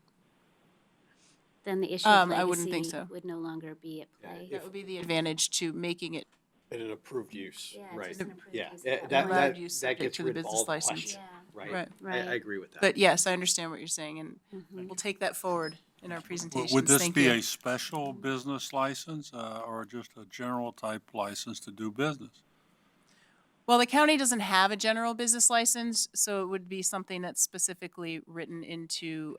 then the issue of I wouldn't think legacy so. would no longer be at play. That would be the advantage to making it And an approved use, Yeah, it's right? just an approved Yeah, use. Allowed use that subject gets to the rid of all business the license. question, Yeah. right? Right. Right. I agree with that. But yes, I understand what you're saying, and Mhm. we'll take that forward in our presentations. Would this Thank be you. a special business license or just a general type license to do business? Well, the county doesn't have a general business license, so it would be something that's specifically written into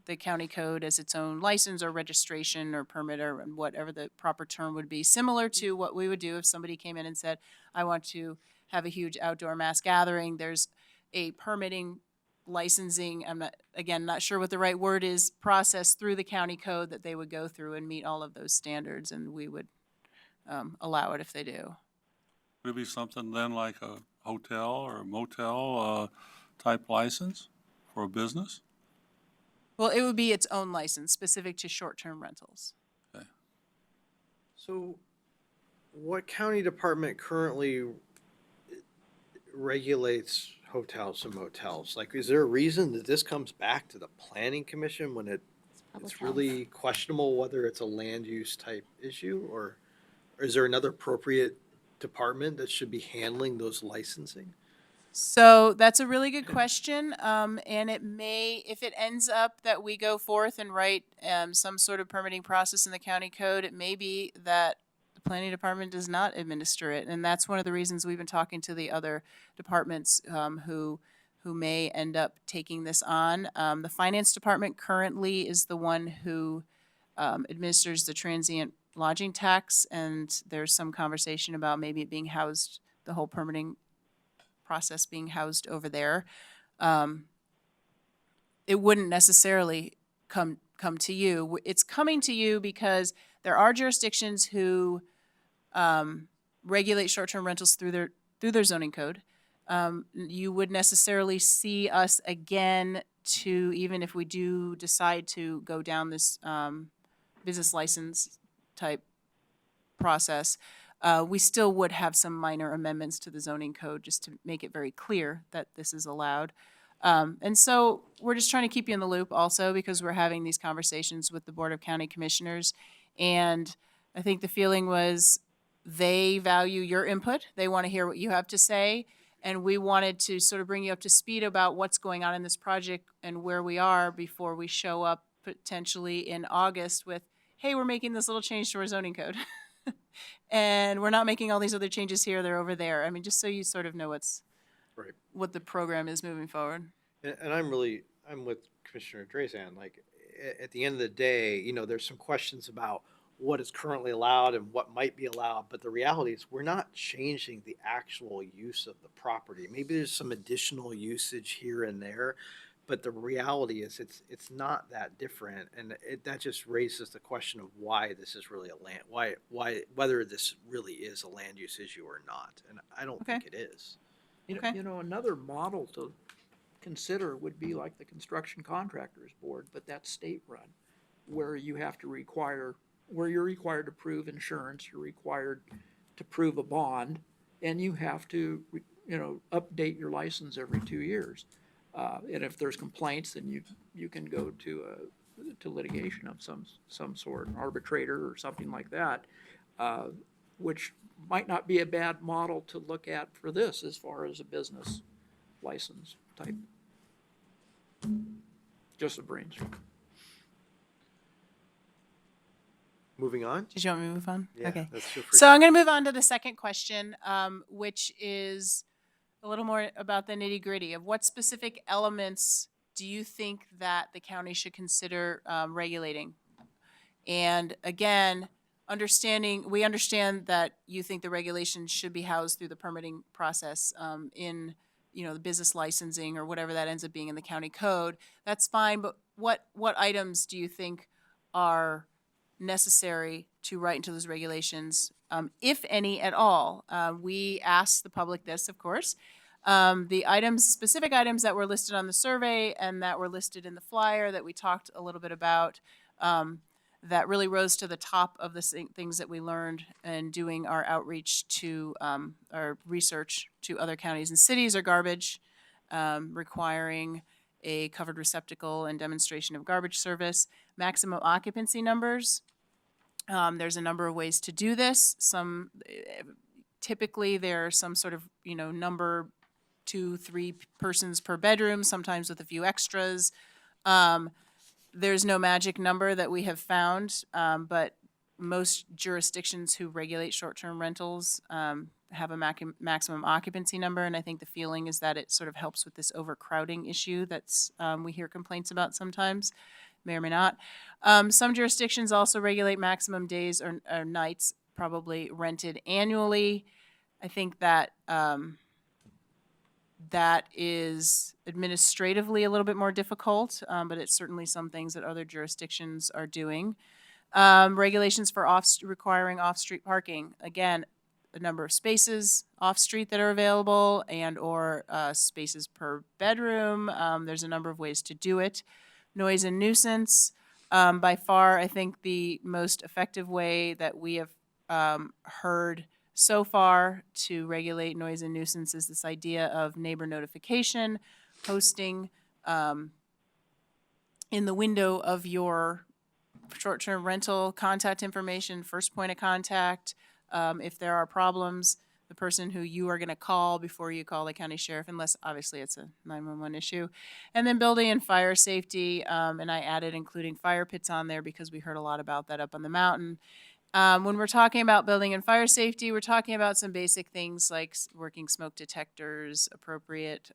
the county code as its own license or registration or permit or whatever the proper term would be, similar to what we would do if somebody came in and said, I want to have a huge outdoor mass gathering. There's a permitting, licensing, I'm not sure what the right word is, process through the county code that they would go through and meet all of those standards, and we would allow it if they do. Would it be something then like a hotel or a motel type license for a business? Well, it would be its own license specific to short-term rentals. So what county department currently regulates hotels and motels? Like, is there a reason that this comes back to the planning commission when Public it's really questionable whether it's a land use type issue, or is there another appropriate department that should be handling those licensing? So that's a really good question, and it may, if it ends up that we go forth and write some sort of permitting process in the county code, it may be that the planning department does not administer it, and that's one of the reasons we've been talking to the other departments who may end up taking this on. The finance department currently is the one who administers the transient lodging tax, and there's some conversation about maybe it being housed the whole permitting process being housed over there. It wouldn't necessarily come to you. It's coming to you because there are jurisdictions who regulate short-term rentals through their zoning code. You would necessarily see us again to, even if we do decide to go down this business license type process, we still would have some minor amendments to the zoning code just to make it very clear that this is allowed. And so we're just trying to keep you in the loop also because we're having these conversations with the Board of County Commissioners. And I think the feeling was they value your input. They want to hear what you have to say. And we wanted to sort of bring you up to speed about what's going on in this project and where we are before we show up potentially in August with, hey, we're making this little change to our zoning code. And we're not making all these other changes here, they're over there. I mean, just so you sort of know Right. what the program is moving forward. And I'm with Commissioner Drazan, like, at the end of the day, you know, there's some questions about what is currently allowed and what might be allowed, but the reality is we're not changing the actual use of the property. Maybe there's some additional usage here and there, but the reality is it's not that different, and that just raises the question of why this is really a land, why whether this really is a land use issue or not, and I don't think it is. Okay. You know, another model to consider would be like the Construction Contractors Board, but that's state-run, where you have to where you're required to prove insurance, you're required to prove a bond, and you have to, update your license every 2 years. And if there's complaints, then you can go to litigation of some sort, an arbitrator or something like that, which might not be a bad model to look at for this as far as a business license type. Just a brainstorm. Moving on? Did you want me to move on? Yeah, Okay. that's feel free. So I'm going to move on to the second question, which is a little more about the nitty gritty of what specific elements do you think that the county should consider regulating? And again, we understand that you think the regulations should be housed through the permitting process in, the business licensing or whatever that ends up being in the county code. That's fine, but what items do you think are necessary to write into those regulations, if any at all? We asked the public this, of course. The specific items that were listed on the survey and that were listed in the flyer that we talked a little bit about, that really rose to the top of the things that we learned in doing our outreach to our research to other counties and cities are garbage, requiring a covered receptacle and demonstration of garbage service, maximum occupancy numbers. There's a number of ways to do this. Typically there are some sort of, number 2-3 persons per bedroom, sometimes with a few extras. There's no magic number that we have found, but most jurisdictions who regulate short-term rentals have a maximum occupancy number, and I think the feeling is that it sort of helps with this overcrowding issue that's we hear complaints about sometimes, may or may not. Some jurisdictions also regulate maximum days or nights probably rented annually. I think that that is administratively a little bit more difficult, but it's certainly some things that other jurisdictions are doing. Regulations for requiring off-street parking. Again, a number of spaces off-street that are available and or spaces per bedroom. There's a number of ways to do it. Noise and nuisance. By far, I think the most effective way that we have heard so far to regulate noise and nuisance is this idea of neighbor notification, posting in the window of your short-term rental contact information, first point of contact. If there are problems, the person who you are going to call before you call the county sheriff, unless obviously it's a 911 issue. And then building and fire safety, and I added including fire pits on there because we heard a lot about that up on the mountain. When we're talking about building and fire safety, we're talking about some basic things like working smoke detectors, appropriate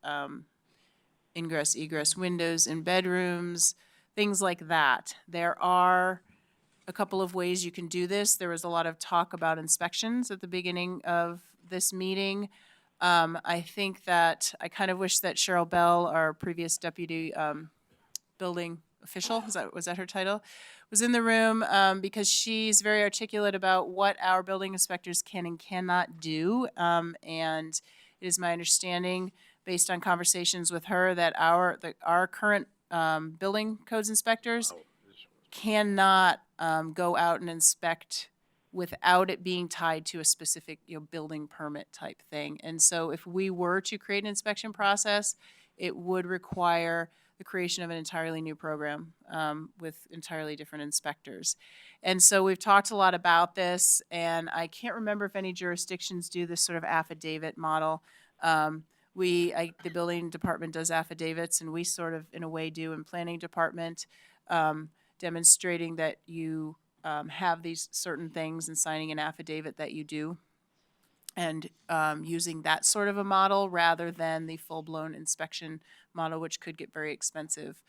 ingress, egress windows in bedrooms, things like that. There are a couple of ways you can do this. There was a lot of talk about inspections at the beginning of this meeting. I think that I kind of wish that Cheryl Bell, our previous deputy building official, was that her title, was in the room, because she's very articulate about what our building inspectors can and cannot do. And it is my understanding, based on conversations with her, that our current building codes inspectors cannot go out and inspect without it being tied to a specific, building permit type thing. And so if we were to create an inspection process, it would require the creation of an entirely new program with entirely different inspectors. And so we've talked a lot about this, and I can't remember if any jurisdictions do this sort of affidavit model. The building department does affidavits, and we sort of, in a way, do in planning department, demonstrating that you have these certain things and signing an affidavit that you do, and using that sort of a model rather than the full-blown inspection model, which could get very expensive.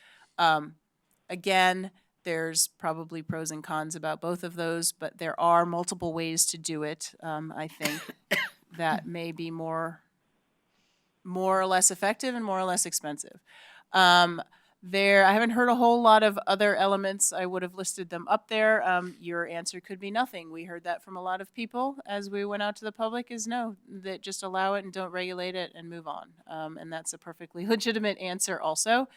Again, there's probably pros and cons about both of those, but there are multiple ways to do it, I think, that may be more or less effective and more or less expensive. I haven't heard a whole lot of other elements. I would have listed them up there. Your answer could be nothing. We heard that from a lot of people as we went out to the public, is no, that just allow it and don't regulate it and move on. And that's a perfectly legitimate answer also.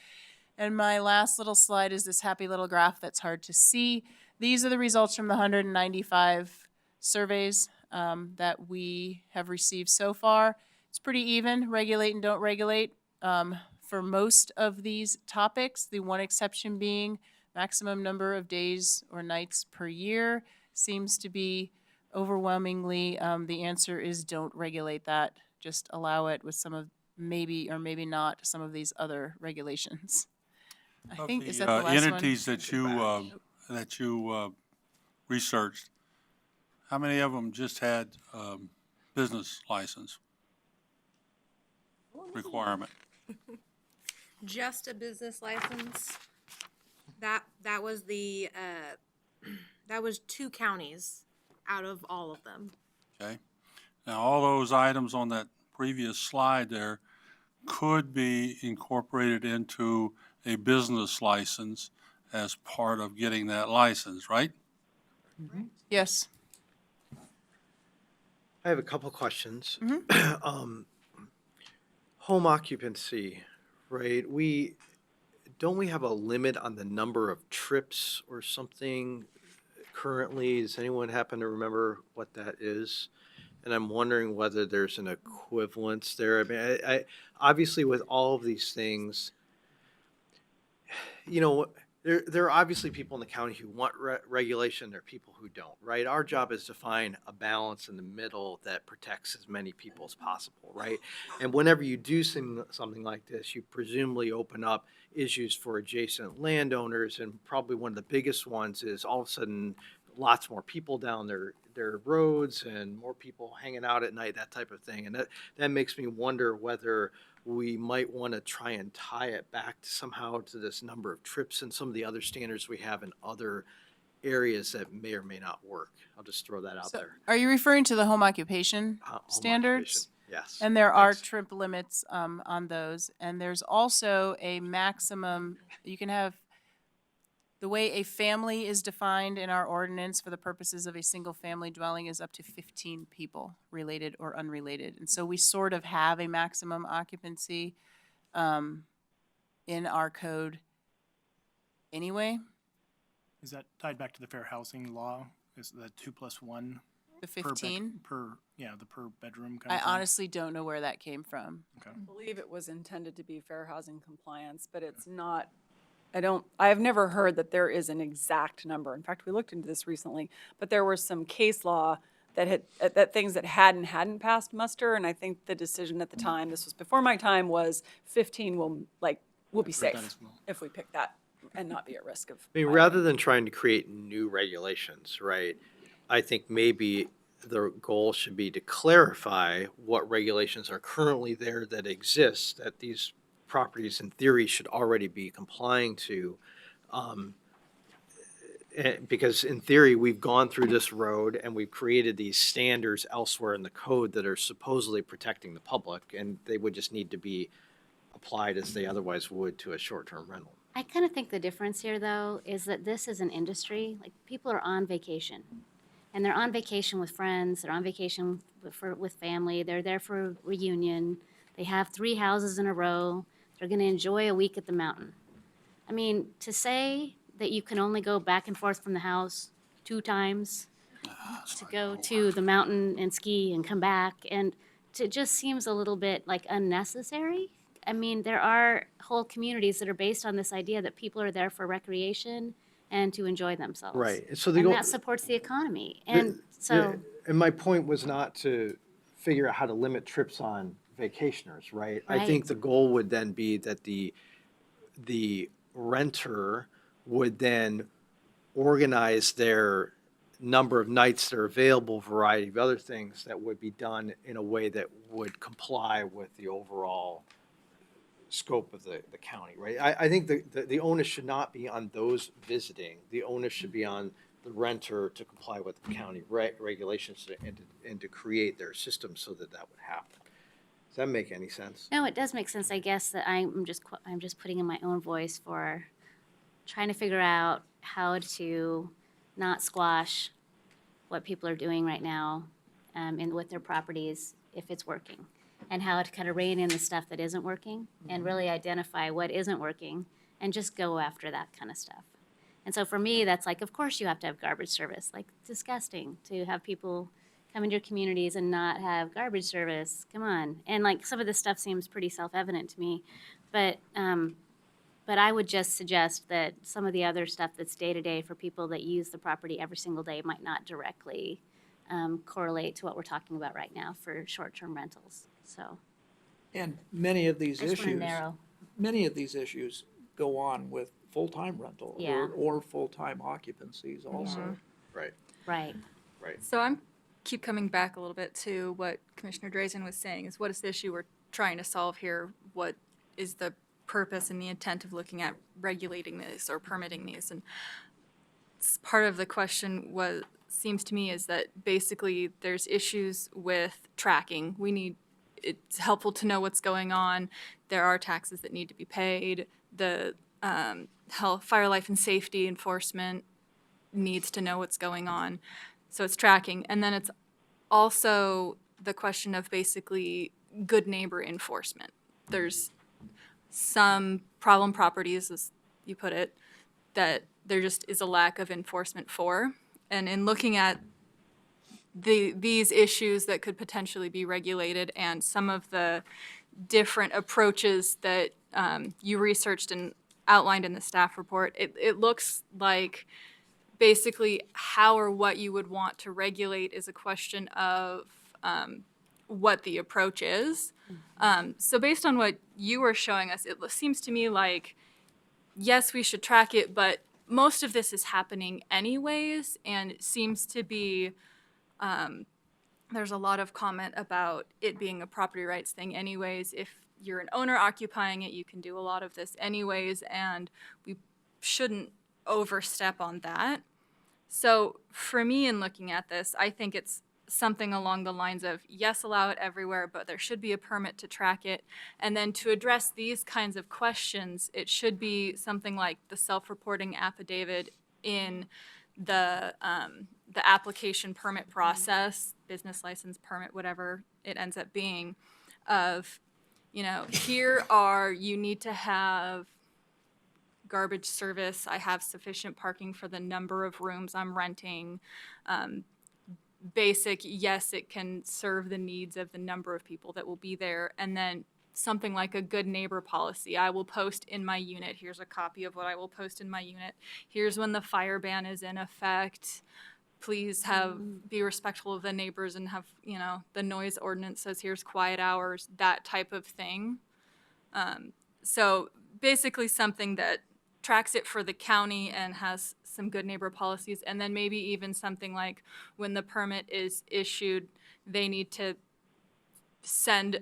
And my last little slide is this happy little graph that's hard to see. These are the results from the 195 surveys that we have received so far. It's pretty even, regulate and don't regulate. For most of these topics, the one exception being maximum number of days or nights per year seems to be overwhelmingly, the answer is don't regulate that. Just allow it with some of maybe or maybe not some of these other regulations. I think, is that the last one? Entities that you researched, how many of them just had business license requirement? Just a business license. That was that was 2 counties out of all of them. Okay. Now, all those items on that previous slide there could be incorporated into a business license as part of getting that license, right? Yes. I have a couple questions. Home occupancy, right? Don't we have a limit on the number of trips or something currently? Does anyone happen to remember what that is? And I'm wondering whether there's an equivalence there. I mean, I obviously with all of these things, there are obviously people in the county who want regulation. There are people who don't, right? Our job is to find a balance in the middle that protects as many people as possible, right? And whenever you do something like this, you presumably open up issues for adjacent landowners. And probably one of the biggest ones is all of a sudden lots more people down their roads and more people hanging out at night, that type of thing. And that makes me wonder whether we might want to try and tie it back somehow to this number of trips and some of the other standards we have in other areas that may or may not work. I'll just throw that out there. Are you referring to the home occupation Home standards? occupation, yes. And there are Thanks. trip limits on those. And there's also a maximum, you can have, the way a family is defined in our ordinance for the purposes of a single-family dwelling is up to 15 people, related or unrelated. And so we sort of have a maximum occupancy in our code anyway. Is that tied back to the fair housing law? Is the 2+1? The per bed- 15? the per bedroom kind I of thing? honestly don't know where that came from. I believe it was intended to be fair housing compliance, but it's not. I've never heard that there is an exact number. In fact, we looked into this recently, but there was some case law that things that hadn't passed muster, and I think the decision at the time, this was before my time, was 15 will be Heard that safe as well. if we pick that and not be at risk of. I mean, rather than trying to create new regulations, right? I think maybe the goal should be to clarify what regulations are currently there that exist, that these properties in theory should already be complying to. because in theory, we've gone through this road and we've created these standards elsewhere in the code that are supposedly protecting the public, and they would just need to be applied as they otherwise would to a short-term rental. I kind of think the difference here, though, is that this is an industry, like, people are on vacation. And they're on vacation with friends, they're on vacation with family, they're there for a reunion. They have 3 houses in a row, they're gonna enjoy a week at the mountain. I mean, to say that you can only go back and forth from the house 2 times to go to the mountain and ski and come back, and it just seems a little bit like unnecessary. I mean, there are whole communities that are based on this idea that people are there for recreation and to enjoy themselves. Right, and so they And go. that supports the economy. And so, And my point was not to figure out how to limit trips on vacationers, right? I think Right. the goal would then be that the renter would then organize their number of nights that are available, variety of other things that would be done in a way that would comply with the overall scope of the county, right? I think the onus should not be on those visiting. The onus should be on the renter to comply with the county regulations and to create their system so that that would happen. Does that make any sense? no, it does make sense, I guess, that I'm just putting in my own voice for trying to figure out how to not squash what people are doing right now with their properties if it's working, and how to kind of rein in the stuff that isn't working and really identify what isn't working and just go after that kind of stuff. And so for me, that's like, of course you have to have garbage service. Like, disgusting to have people come into your communities and not have garbage service. Come on. And like, some of this stuff seems pretty self-evident to me, but I would just suggest that some of the other stuff that's day-to-day for people that use the property every single day might not directly correlate to what we're talking about right now for short-term rentals. So And many of these I just want to issues, narrow. many of these issues go on with full-time rental Yeah. or full-time occupancies also. Right, Right. right. So I'm keep coming back a little bit to what Commissioner Drazen was saying, is what is the issue we're trying to solve here? What is the purpose and the intent of looking at regulating this or permitting these? And part of the question seems to me is that basically there's issues with tracking. It's helpful to know what's going on. There are taxes that need to be paid. The fire, life, and safety enforcement needs to know what's going on. So it's tracking. And then it's also the question of basically good neighbor enforcement. There's some problem properties, as you put it, that there just is a lack of enforcement for. And in looking at these issues that could potentially be regulated and some of the different approaches that you researched and outlined in the staff report, it looks like basically how or what you would want to regulate is a question of what the approach is. So based on what you were showing us, it seems to me like, yes, we should track it, but most of this is happening anyways, and it seems to be, there's a lot of comment about it being a property rights thing anyways. If you're an owner occupying it, you can do a lot of this anyways, and we shouldn't overstep on that. So for me, in looking at this, I think it's something along the lines of, yes, allow it everywhere, but there should be a permit to track it. And then to address these kinds of questions, it should be something like the self-reporting affidavit in the application permit process, business license permit, whatever it ends up being, of, you need to have garbage service, I have sufficient parking for the number of rooms I'm renting. Basic, yes, it can serve the needs of the number of people that will be there. And then something like a good neighbor policy. I will post in my unit. Here's a copy of what I will post in my unit. Here's when the fire ban is in effect. Please be respectful of the neighbors and have, the noise ordinance says here's quiet hours, that type of thing. So basically something that tracks it for the county and has some good neighbor policies, and then maybe even something like when the permit is issued, they need to send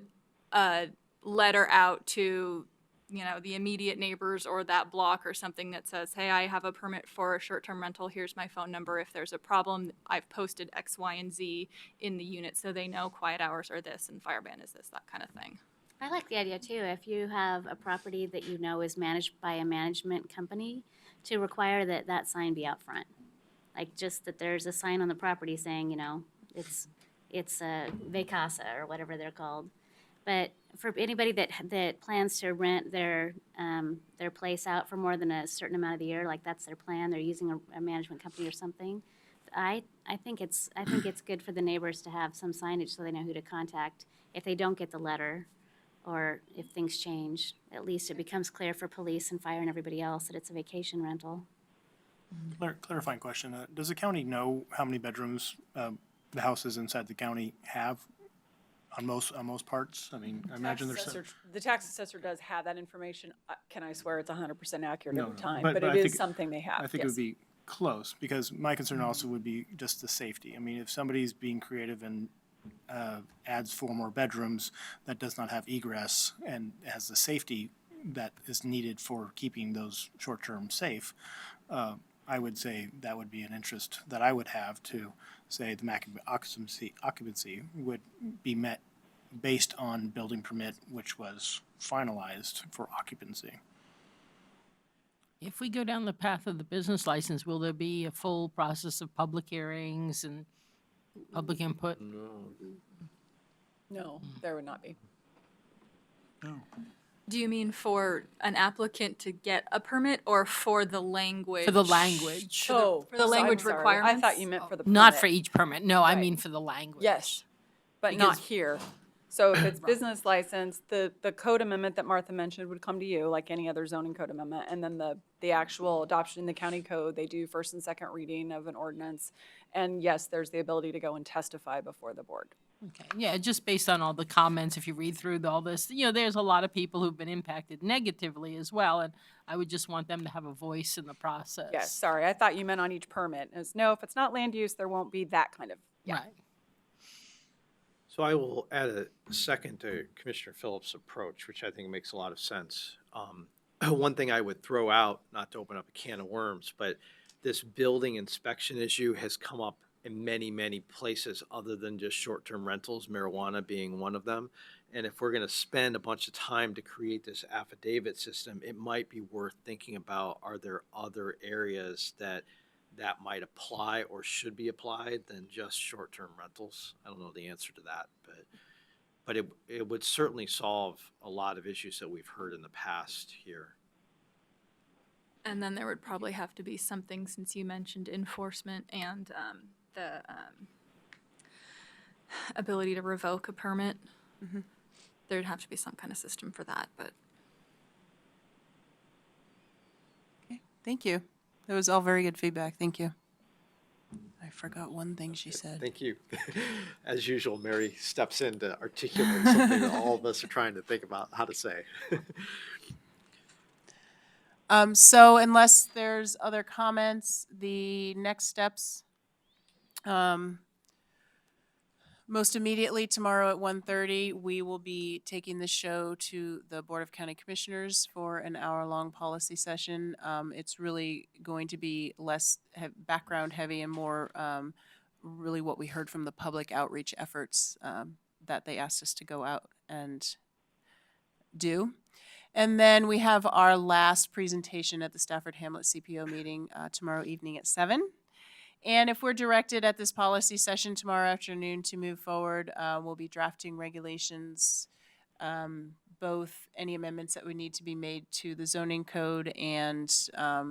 a letter out to you know, the immediate neighbors or that block or something that says, hey, I have a permit for a short-term rental. Here's my phone number. If there's a problem, I've posted X, Y, and Z in the unit so they know quiet hours are this and fire ban is this, that kind of thing. I like the idea too, if you have a property that you know is managed by a management company, to require that that sign be out front. Like just that there's a sign on the property saying, you know, it's a Vacasa or whatever they're called. But for anybody that plans to rent their place out for more than a certain amount of the year, like that's their plan, they're using a management company or something. I think it's good for the neighbors to have some signage so they know who to contact if they don't get the letter, or if things change. At least it becomes clear for police and fire and everybody else that it's a vacation rental. Clarifying question, does the county know how many bedrooms the houses inside the county have on most parts? I mean, I imagine there's some. The tax assessor does have that information. Can I swear it's 100% accurate No, every no, time? but But I it is think- something they have, I think it yes. would be close, because my concern also would be just the safety. I mean, if somebody's being creative and adds 4 more bedrooms that does not have egress and has the safety that is needed for keeping those short-term safe, I would say that would be an interest that I would have to say the maximum occupancy would be met based on building permit, which was finalized for occupancy. If we go down the path of the business license, will there be a full process of public hearings and public input? No, there would not be. Do you mean for an applicant to get a permit or for the language? For the language. Oh, for the I'm language sorry. requirements? I thought you meant for the permit. Not for each permit. No, I Right. mean for the language. Yes, but not Because- here. So if it's business license, the code amendment that Martha mentioned would come to you like any other zoning code amendment. And then the actual adoption in the county code, they do first and second reading of an ordinance. And yes, there's the ability to go and testify before the board. Okay, yeah, just based on all the comments, if you read through all this, you know, there's a lot of people who've been impacted negatively as well, and I would just want them to have a voice in the process. Yes, sorry, I thought you meant on each permit. No, if it's not land use, there won't be that kind of, yeah. Right. So I will add a second to Commissioner Phillips' approach, which I think makes a lot of sense. One thing I would throw out, not to open up a can of worms, but this building inspection issue has come up in many, many places other than just short-term rentals, marijuana being one of them. And if we're going to spend a bunch of time to create this affidavit system, it might be worth thinking about, are there other areas that might apply or should be applied than just short-term rentals? I don't know the answer to that, but it would certainly solve a lot of issues that we've heard in the past here. And then there would probably have to be something, since you mentioned enforcement and the ability to revoke a permit. There'd have to be some kind of system for that, but. Okay, thank you. That was all very good feedback. Thank you. I forgot one thing she said. Thank you. As usual, Mary steps in to articulate something that all of us are trying to think about how to say. So unless there's other comments, the next steps, most immediately tomorrow at 1:30, we will be taking the show to the Board of County Commissioners for an hour-long policy session. It's really going to be less background heavy and more really what we heard from the public outreach efforts that they asked us to go out and do. And then we have our last presentation at the Stafford Hamlet CPO meeting tomorrow evening at 7. And if we're directed at this policy session tomorrow afternoon to move forward, we'll be drafting regulations, both any amendments that would need to be made to the zoning code and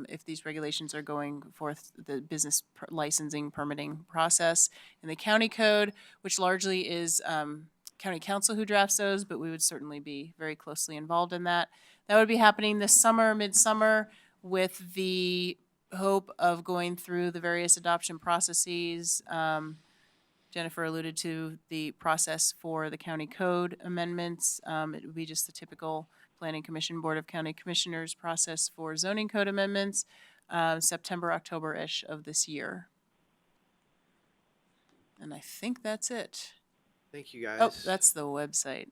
if these regulations are going forth, the business licensing permitting process in the county code, which largely is county council who drafts those, but we would certainly be very closely involved in that. That would be happening this summer, midsummer, with the hope of going through the various adoption processes. Jennifer alluded to the process for the county code amendments. It would be just the typical Planning Commission, Board of County Commissioners process for zoning code amendments, September, October-ish of this year. And I think that's it. Thank you, guys. Oh, that's the website.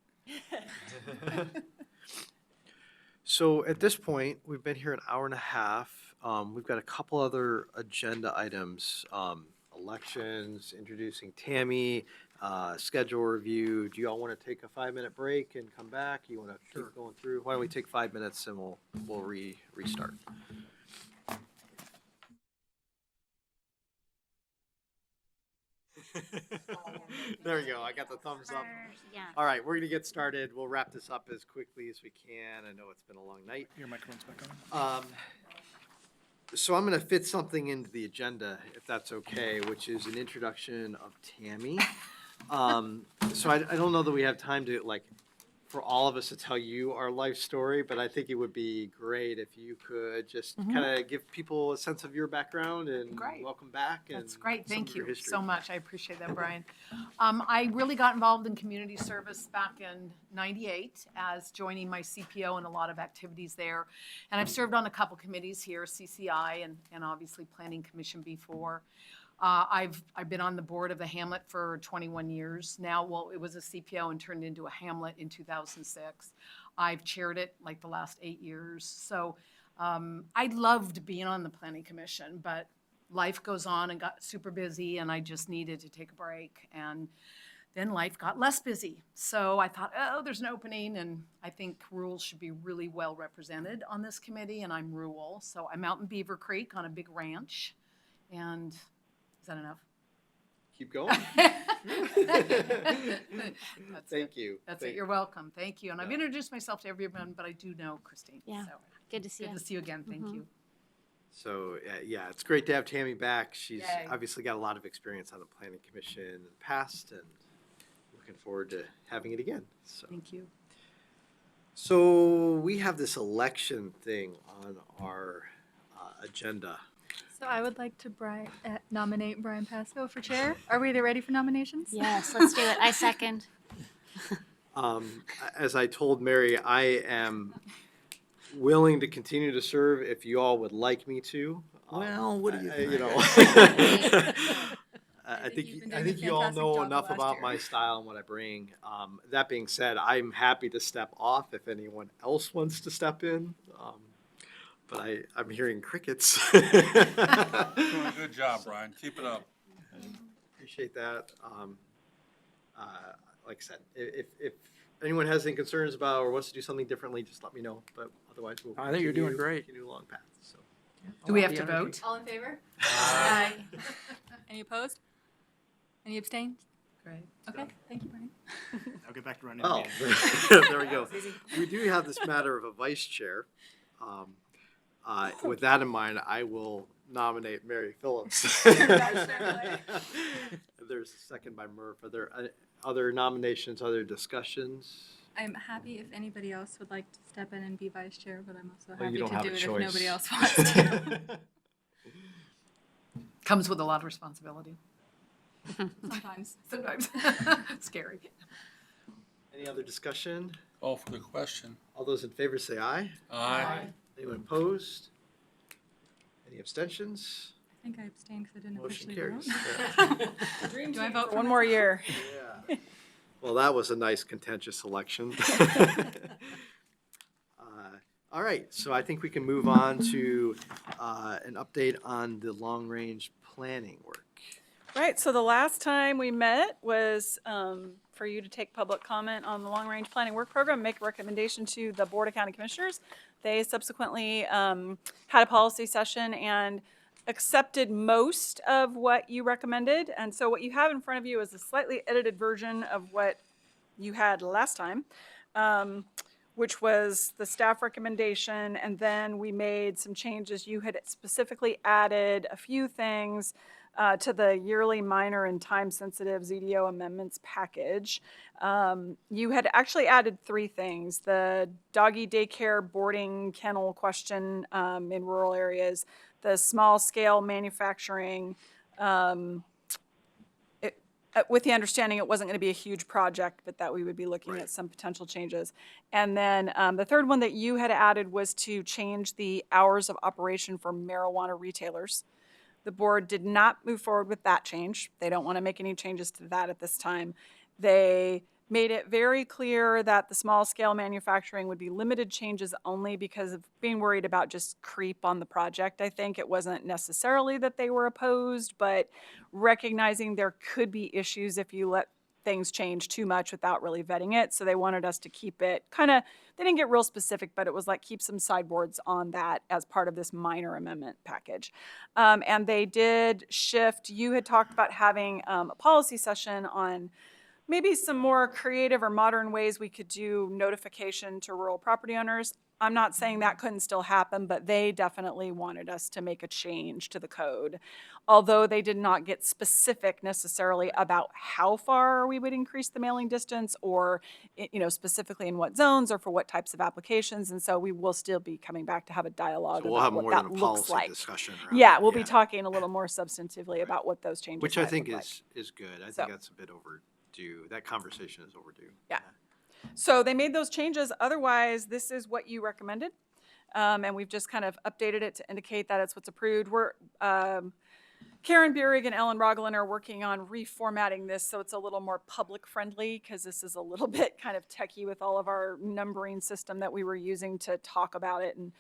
So at this point, we've been here an hour and a half. We've got a couple other agenda items, elections, introducing Tammy, schedule review. Do you all want to take a 5-minute break and come back? You want to keep going through? Why don't we take 5 minutes and we'll restart. There we go. I got the thumbs up. Yeah. All right, we're gonna get started. We'll wrap this up as quickly as we can. I know it's been a long night. Your microphone's back on. So I'm gonna fit something into the agenda, if that's okay, which is an introduction of Tammy. So I don't know that we have time to, like, for all of us to tell you our life story, but I think it would be great if you could just kind of give people a sense of your background and Great. welcome back. And That's great. some Thank of your you history. so much. I appreciate that, Brian. I really got involved in community service back in '98 as joining my CPO and a lot of activities there. And I've served on a couple committees here, CCI and obviously Planning Commission before. I've been on the board of the Hamlet for 21 years now. Well, it was a CPO and turned into a Hamlet in 2006. I've chaired it like the last 8 years. So I loved being on the Planning Commission, but life goes on and got super busy and I just needed to take a break. And then life got less busy. So I thought, oh, there's an opening and I think rural should be really well represented on this committee and I'm rural. So I'm out in Beaver Creek on a big ranch. And is that enough? Keep going. That's Thank it. you. That's Thank- it. You're welcome. Thank you. And I've Yeah. introduced myself to everyone, but I do know Christine. Yeah. So Good to see good you. to see you again. Thank you. So, yeah, it's great to have Tammy back. She's Yay. obviously got a lot of experience on the planning commission in the past and looking forward to having it again. Thank you. So we have this election thing on our agenda. So I would like to nominate Brian Pasco for chair. Are we ready for nominations? Yes, let's do it. I second. As I told Mary, I am willing to continue to serve if you all would like me to. Well, what do you think? You know. I think you've been I doing a think you all fantastic know job the enough last about year. my style and what I bring. That being said, I'm happy to step off if anyone else wants to step in. But I'm hearing crickets. Doing a good job, Brian. Keep it up. Appreciate that. Like I said, if anyone has any concerns about or wants to do something differently, just let me know. But otherwise, we'll. I think you're doing great. Continue along path. So. Do we have to The energy. vote? All in favor? Aye. Any opposed? Any abstained? Great. Okay, thank you, Brian. I'll get back to running the Oh, meeting. there we go. We do have this matter of a vice chair. With that in mind, I will nominate Mary Phillips. There's a second by Murph. Are there other nominations, other discussions? I'm happy if anybody else would like to step in and be vice chair, but I'm also Well, you happy don't to have do a it if choice. nobody else wants to. Comes with a lot of responsibility. Sometimes. Sometimes. Scary. Any other discussion? Call for the question. All those in favor say aye. Aye. Anyone opposed? Any abstentions? I think I abstained because I didn't Motion officially carries. vote. Do I vote for One more year. Yeah. Well, that was a nice contentious election. All right, so I think we can move on to an update on the long-range planning work. Right, so the last time we met was for you to take public comment on the long-range planning work program, make a recommendation to the Board of County Commissioners. They subsequently had a policy session and accepted most of what you recommended. And so what you have in front of you is a slightly edited version of what you had last time, which was the staff recommendation. And then we made some changes. You had specifically added a few things to the yearly minor and time-sensitive ZDO amendments package. You had actually added 3 things: the doggy daycare boarding kennel question in rural areas, the small-scale manufacturing, with the understanding it wasn't going to be a huge project, but that we would be looking at some potential changes. And then the third one that you had added was to change the hours of operation for marijuana retailers. The board did not move forward with that change. They don't want to make any changes to that at this time. They made it very clear that the small scale manufacturing would be limited changes only because of being worried about just creep on the project. I think it wasn't necessarily that they were opposed, but recognizing there could be issues if you let things change too much without really vetting it. So they wanted us to keep it kind of, they didn't get real specific, but it was like keep some sideboards on that as part of this minor amendment package. And they did shift, you had talked about having a policy session on maybe some more creative or modern ways we could do notification to rural property owners. I'm not saying that couldn't still happen, but they definitely wanted us to make a change to the code. Although they did not get specific necessarily about how far we would increase the mailing distance or, specifically in what zones or for what types of applications. And so we will still be coming back to have a dialogue So we'll have about what more than that a looks policy like. discussion around Yeah, it, we'll be talking a little more substantively about what those changes Which I might think look like. is good. I So- think that's a bit overdue. That conversation is overdue. Yeah. So they made those changes. Otherwise, this is what you recommended. And we've just kind of updated it to indicate that it's what's approved. Karen Burig and Ellen Roglin are working on reformatting this so it's a little more public friendly because this is a little bit kind of techie with all of our numbering system that we were using to talk about it. And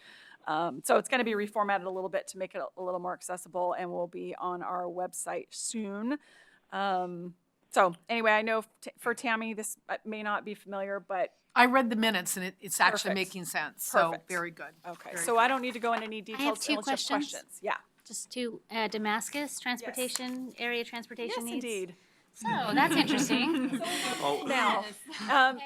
so it's going to be reformatted a little bit to make it a little more accessible and will be on our website soon. So anyway, I know for Tammy, this may not be familiar, but I read the minutes and it's actually Perfect. making sense, so Perfect. very good. okay, Very so good. I don't need to go into any details. two unless you have questions. Yeah. Just to Damascus, transportation, area transportation Yes, needs? indeed. So, that's interesting. Oh, Now,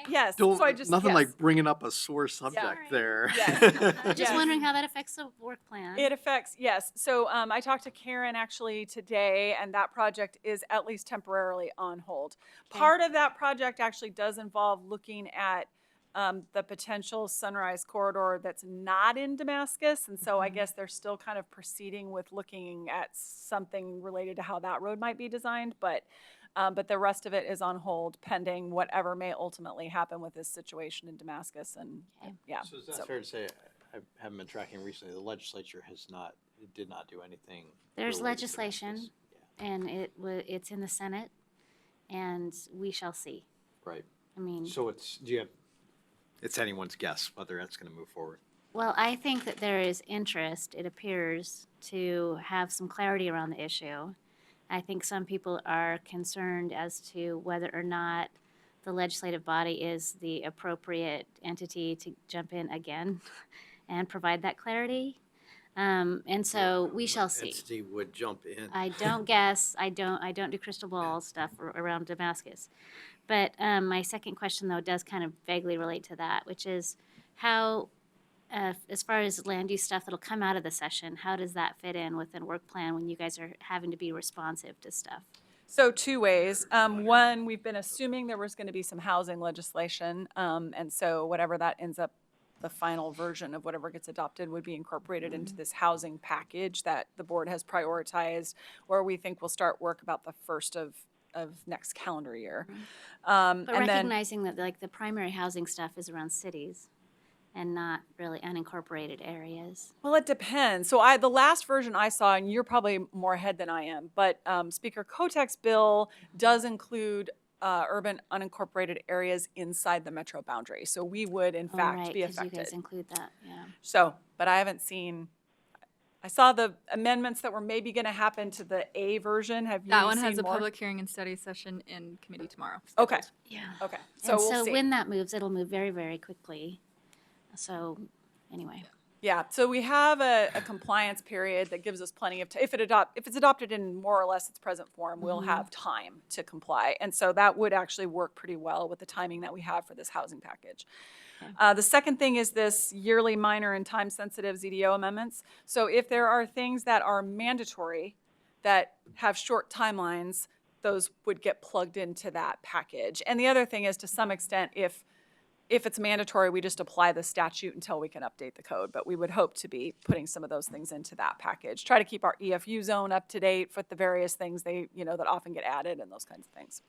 yes. don't, So I just nothing yes. like bringing up a sore subject Sorry. there. Yes. Just Yes. wondering how that affects the work plan. It affects, yes. So I talked to Karen actually today, and that project is at least temporarily on hold. Okay. Part of that project actually does involve looking at the potential Sunrise Corridor that's not in Damascus. And so I guess they're still kind of proceeding with looking at something related to how that road might be designed. But the rest of it is on hold pending whatever may ultimately happen with this situation in Damascus. And Okay. yeah. So is that fair to say, I haven't been tracking recently, the legislature did not do anything. There's related to legislation, Damascus? Yeah, and it's in the Senate, and we shall see. right. I mean, So it's anyone's guess whether that's going to move forward. well, I think that there is interest, it appears, to have some clarity around the issue. I think some people are concerned as to whether or not the legislative body is the appropriate entity to jump in again and provide that clarity. And so we shall see. Entity would jump in. I don't guess. I don't do crystal ball stuff around Damascus. But my second question, though, does kind of vaguely relate to that, which is how, as far as land use stuff that'll come out of the session, how does that fit in within work plan when you guys are having to be responsive to stuff? So two ways. One, we've been assuming there was going to be some housing legislation. And so whatever that ends up, the final version of whatever gets adopted would be incorporated into this housing package that the board has prioritized, where we think we'll start work about the first of next calendar year. But And then, recognizing that like the primary housing stuff is around cities and not really unincorporated areas. well, it depends. So the last version I saw, and you're probably more ahead than I am, but Speaker Kotek's bill does include urban unincorporated areas inside the metro boundary. So we would in Oh, fact right, be 'cause you affected. guys include that, yeah. So, but I haven't seen, I saw the amendments that were maybe going to happen to the A version. Have you That one has seen a more? public hearing and study session in committee tomorrow. Okay, Yeah. okay. So And we'll so see. when that moves, it'll move very, very quickly. So, anyway. Yeah, so we have a compliance period that gives us plenty of time. If it's adopted in more or less its present form, we'll have time to comply. And so that would actually work pretty well with the timing that we have for this housing package. The second thing is this yearly minor and time-sensitive ZDO amendments. So if there are things that are mandatory that have short timelines, those would get plugged into that package. And the other thing is, to some extent, if it's mandatory, we just apply the statute until we can update the code. But we would hope to be putting some of those things into that package. Try to keep our EFU zone up to date with the various things that often get added and those kinds of things.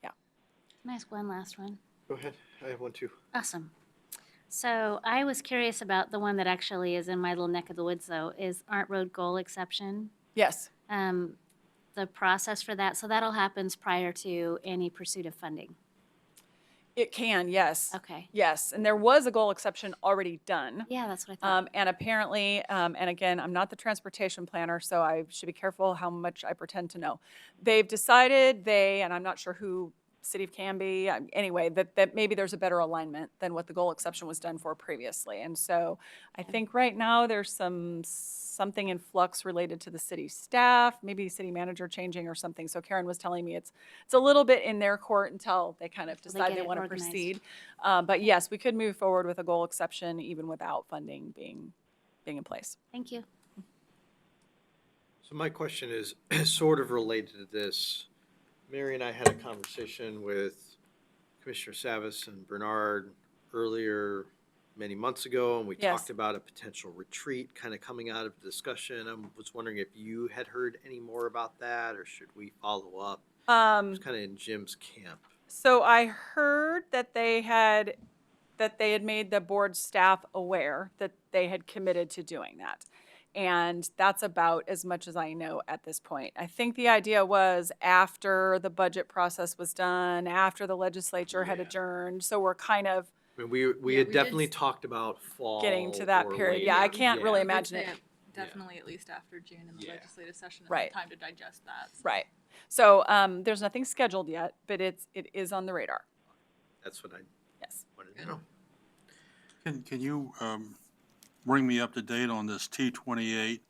Yeah. Can I ask one last one? Go ahead. I have one too. Awesome. So I was curious about the one that actually is in my little neck of the woods, though, is Aren't Road Goal exception. Yes. The process for that, so that'll happen prior to any pursuit of funding. It can, yes. Okay. Yes, and there was a goal exception already done. Yeah, that's what I thought. And apparently, and again, I'm not the transportation planner, so I should be careful how much I pretend to know. They've decided and I'm not sure who, City of Canby, anyway, that maybe there's a better alignment than what the goal exception was done for previously. And so I think right now there's something in flux related to the city staff, maybe city manager changing or something. So Karen was telling me it's a little bit in their court until they kind of They decide get they it want to organized. proceed. But yes, we could move forward with a goal exception even without funding being in place. Thank you. So my question is sort of related to this. Mary and I had a conversation with Commissioner Savis and Bernard earlier, many months ago, and we Yes. talked about a potential retreat kind of coming out of the discussion. I was wondering if you had heard any more about that, or should we follow up? It was kind of in Jim's camp. So I heard that they had made the board staff aware that they had committed to doing that. And that's about as much as I know at this point. I think the idea was after the budget process was done, after the legislature had Yeah. adjourned. So we're kind of I mean, we had definitely talked about fall. getting to that or period. late. Yeah, I can't really Yeah. imagine it. Definitely at least after June in the Yeah. legislative session and Right. time to digest that. So. Right. So there's nothing scheduled yet, but it is on the radar. That's what I Yes. wanted to know. Can you bring me up to date on this T28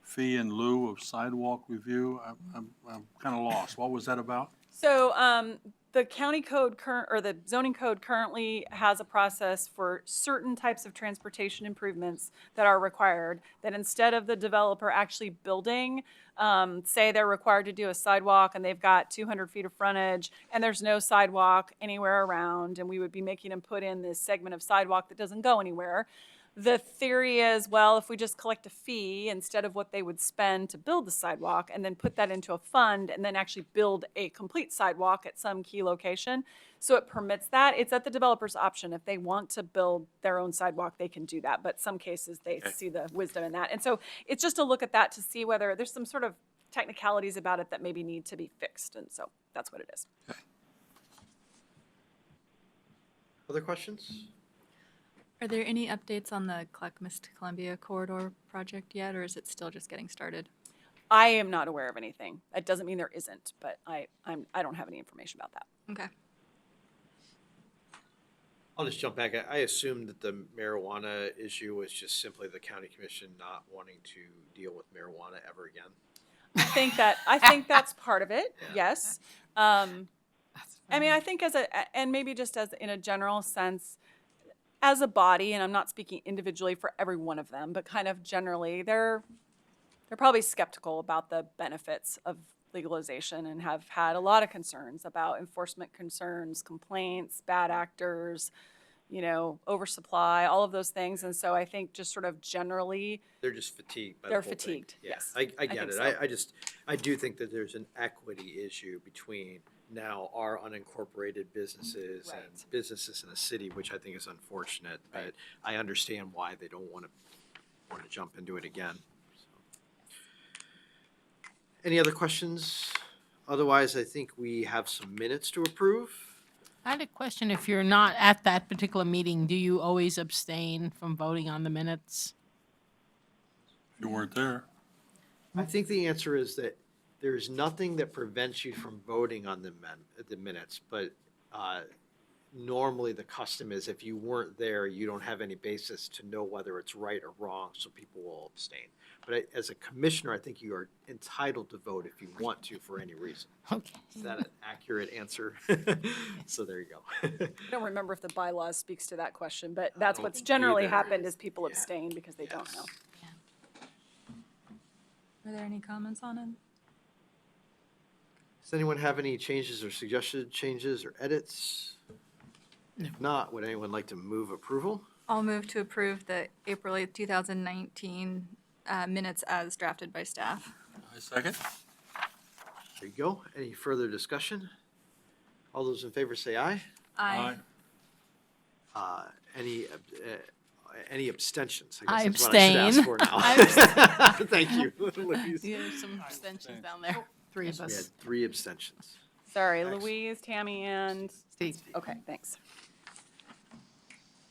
fee in lieu of sidewalk review? I'm kind of lost. What was that about? So the county code or the zoning code currently has a process for certain types of transportation improvements that are required, that instead of the developer actually building, say they're required to do a sidewalk and they've got 200 feet of frontage and there's no sidewalk anywhere around, and we would be making them put in this segment of sidewalk that doesn't go anywhere. The theory is, well, if we just collect a fee instead of what they would spend to build the sidewalk and then put that into a fund and then actually build a complete sidewalk at some key location. So it permits that. It's at the developer's option. If they want to build their own sidewalk, they can do that. But some cases they see the wisdom in that. And so it's just a look at that to see whether there's some sort of technicalities about it that maybe need to be fixed. And so that's what it is. Other questions? Are there any updates on the Clackamas to Columbia corridor project yet, or is it still just getting started? I am not aware of anything. That doesn't mean there isn't, but I don't have any information about that. Okay. I'll just jump back. I assumed that the marijuana issue was just simply the county commission not wanting to deal with marijuana ever again. I think that's part of it. Yeah. Yes. I mean, I think and maybe just as in a general sense, as a body, and I'm not speaking individually for every one of them, but kind of generally, they're probably skeptical about the benefits of legalization and have had a lot of concerns about enforcement concerns, complaints, bad actors, oversupply, all of those things. And so I think just sort of generally, They're just fatigued by the They're whole thing. fatigued, Yeah, yes. I I get think it. so. I do think that there's an equity issue between now our unincorporated businesses and Right. businesses in the city, which I think is unfortunate. But I understand why they don't want to jump into it again. So. Any other questions? Otherwise, I think we have some minutes to approve. I had a question. If you're not at that particular meeting, do you always abstain from voting on the minutes? You weren't there. I think the answer is that there's nothing that prevents you from voting on the minutes, but normally the custom is if you weren't there, you don't have any basis to know whether it's right or wrong, so people will abstain. But as a commissioner, I think you are entitled to vote if you want to for any reason. Okay. Is that an accurate answer? So there you go. I don't remember if the bylaws speaks to that question, but that's don't what's think generally either. happened is people Yeah. abstain because they don't Yes. know. Are there any comments on it? Does anyone have any changes or suggested changes or edits? If not, would anyone like to move approval? I'll move to approve the April 8th, 2019 minutes as drafted by staff. I second. There you go. Any further discussion? All those in favor say aye. Aye. Any abstentions? I guess that's what I should ask abstain. for now. I Thank you, Louise. You have some abstentions down there. 3 of We had us. 3 abstentions. Sorry, Excellent. Louise, Tammy, and, Steve. okay, thanks.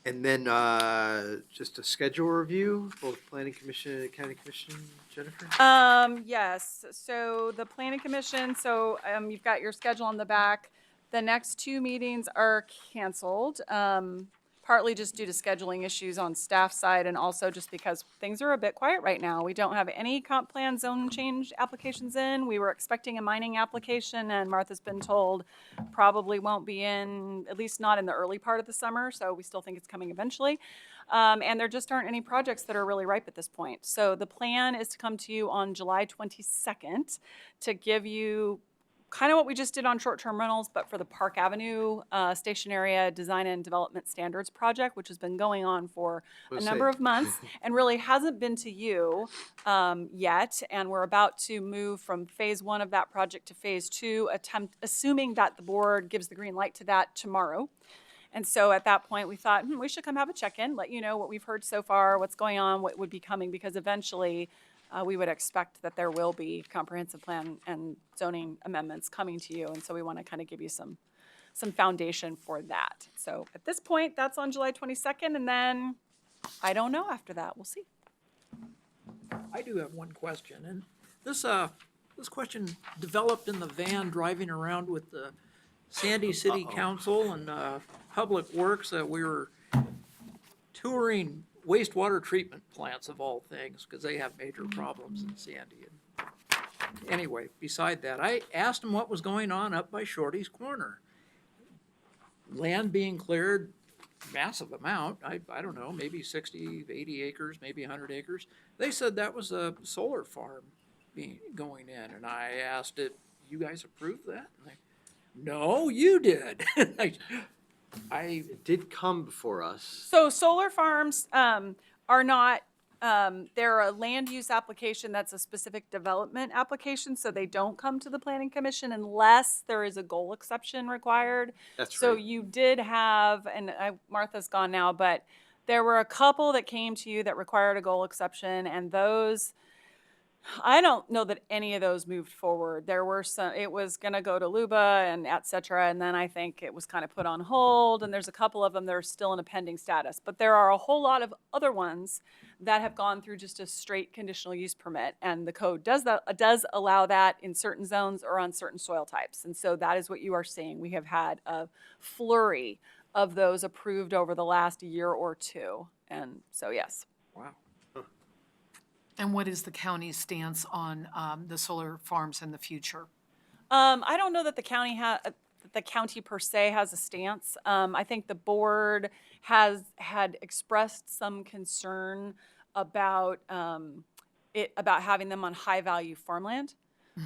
And then just a schedule review, both planning commission and county commission, Jennifer? Yes, so the planning commission, you've got your schedule on the back. The next 2 meetings are canceled, partly just due to scheduling issues on staff side and also just because things are a bit quiet right now. We don't have any comp plan zone change applications in. We were expecting a mining application and Martha's been told probably won't be in, at least not in the early part of the summer, so we still think it's coming eventually. And there just aren't any projects that are really ripe at this point. So the plan is to come to you on July 22nd to give you kind of what we just did on short-term rentals, but for the Park Avenue Station Area Design and Development Standards Project, which has been going on for a number of months and really hasn't been to you yet. And we're about to move from phase 1 of that project to phase 2, assuming that the board gives the green light to that tomorrow. And so at that point, we thought, we should come have a check-in, let you know what we've heard so far, what's going on, what would be coming, because eventually we would expect that there will be comprehensive plan and zoning amendments coming to you. And so we want to kind of give you some foundation for that. So at this point, that's on July 22nd. And then I don't know after that. We'll see. I do have one question, and this question developed in the van driving around with the Sandy City Council and Public Works. We were touring wastewater treatment plants of all things, because they have major problems in Sandy. And anyway, beside that, I asked them what was going on up by Shorty's Corner. Land being cleared, massive amount, I don't know, maybe 60, 80 acres, maybe 100 acres. They said that was a solar farm going in, and I asked it, you guys approved that? And no, you did. It did come before us. So solar farms are not, they're a land use application that's a specific development application, so they don't come to the planning commission unless there is a goal exception required. That's So right. you did have, and Martha's gone now, but there were a couple that came to you that required a goal exception, and those, I don't know that any of those moved forward. There were some, it was gonna go to Luba and et cetera, and then I think it was kind of put on hold, and there's a couple of them that are still in a pending status. But there are a whole lot of other ones that have gone through just a straight conditional use permit, and the code does allow that in certain zones or on certain soil types. And so that is what you are seeing. We have had a flurry of those approved over the last year or two. And so, yes. Wow. And what is the county's stance on the solar farms in the future? I don't know that the county per se has a stance. I think the board had expressed some concern about about having them on high value farmland.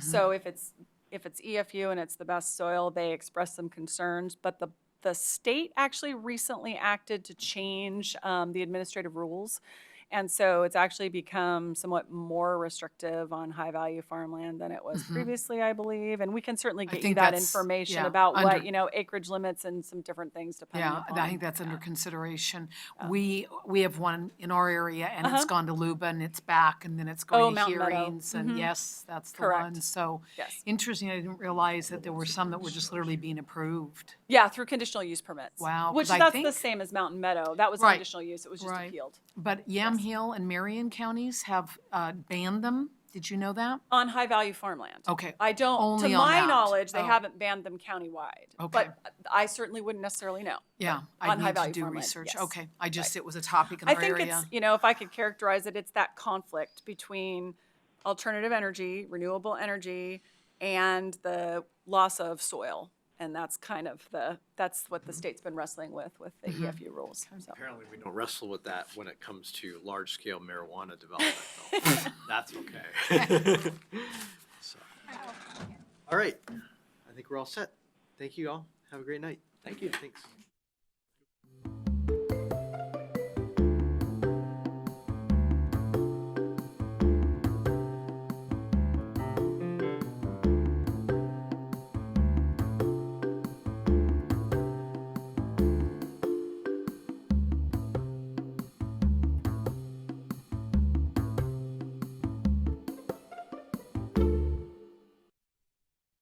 So if it's EFU and it's the best soil, they expressed some concerns. But the state actually recently acted to change the administrative rules. And so it's actually become somewhat more restrictive on high-value farmland than it was previously, I believe. And we can certainly get you think that that's- information yeah, about what, under- acreage limits and some different things depending Yeah, upon. I think that's under consideration. We have one in our area, and it's gone to Luba, and it's back, and then it's Oh, going to Mountain Meadow. hearings, and yes, that's the Correct. one. So Yes. interesting, I didn't realize that there were some that were just literally being approved. Yeah, through conditional use permits. Wow, Which 'cause I that's the think- same as Mountain Meadow. That was Right, conditional use. It was just right. appealed. But Yamhill and Marion counties have banned them. Did you know that? On high-value farmland. Okay. I don't, Only to on my that. knowledge, they Oh. haven't banned them countywide. Okay. But I certainly wouldn't necessarily know. Yeah, on I need to high-value do farmland, research. yes. Okay, it was a topic in I our think area. it's, if I could characterize it, it's that conflict between alternative energy, renewable energy, and the loss of soil. And that's kind of that's what the state's been wrestling with the EFU rules. So. Apparently, we don't wrestle with that when it comes to large-scale marijuana development, though. That's okay. So, all right. I think we're all set. Thank you all. Have a great night. Thank you. Thanks.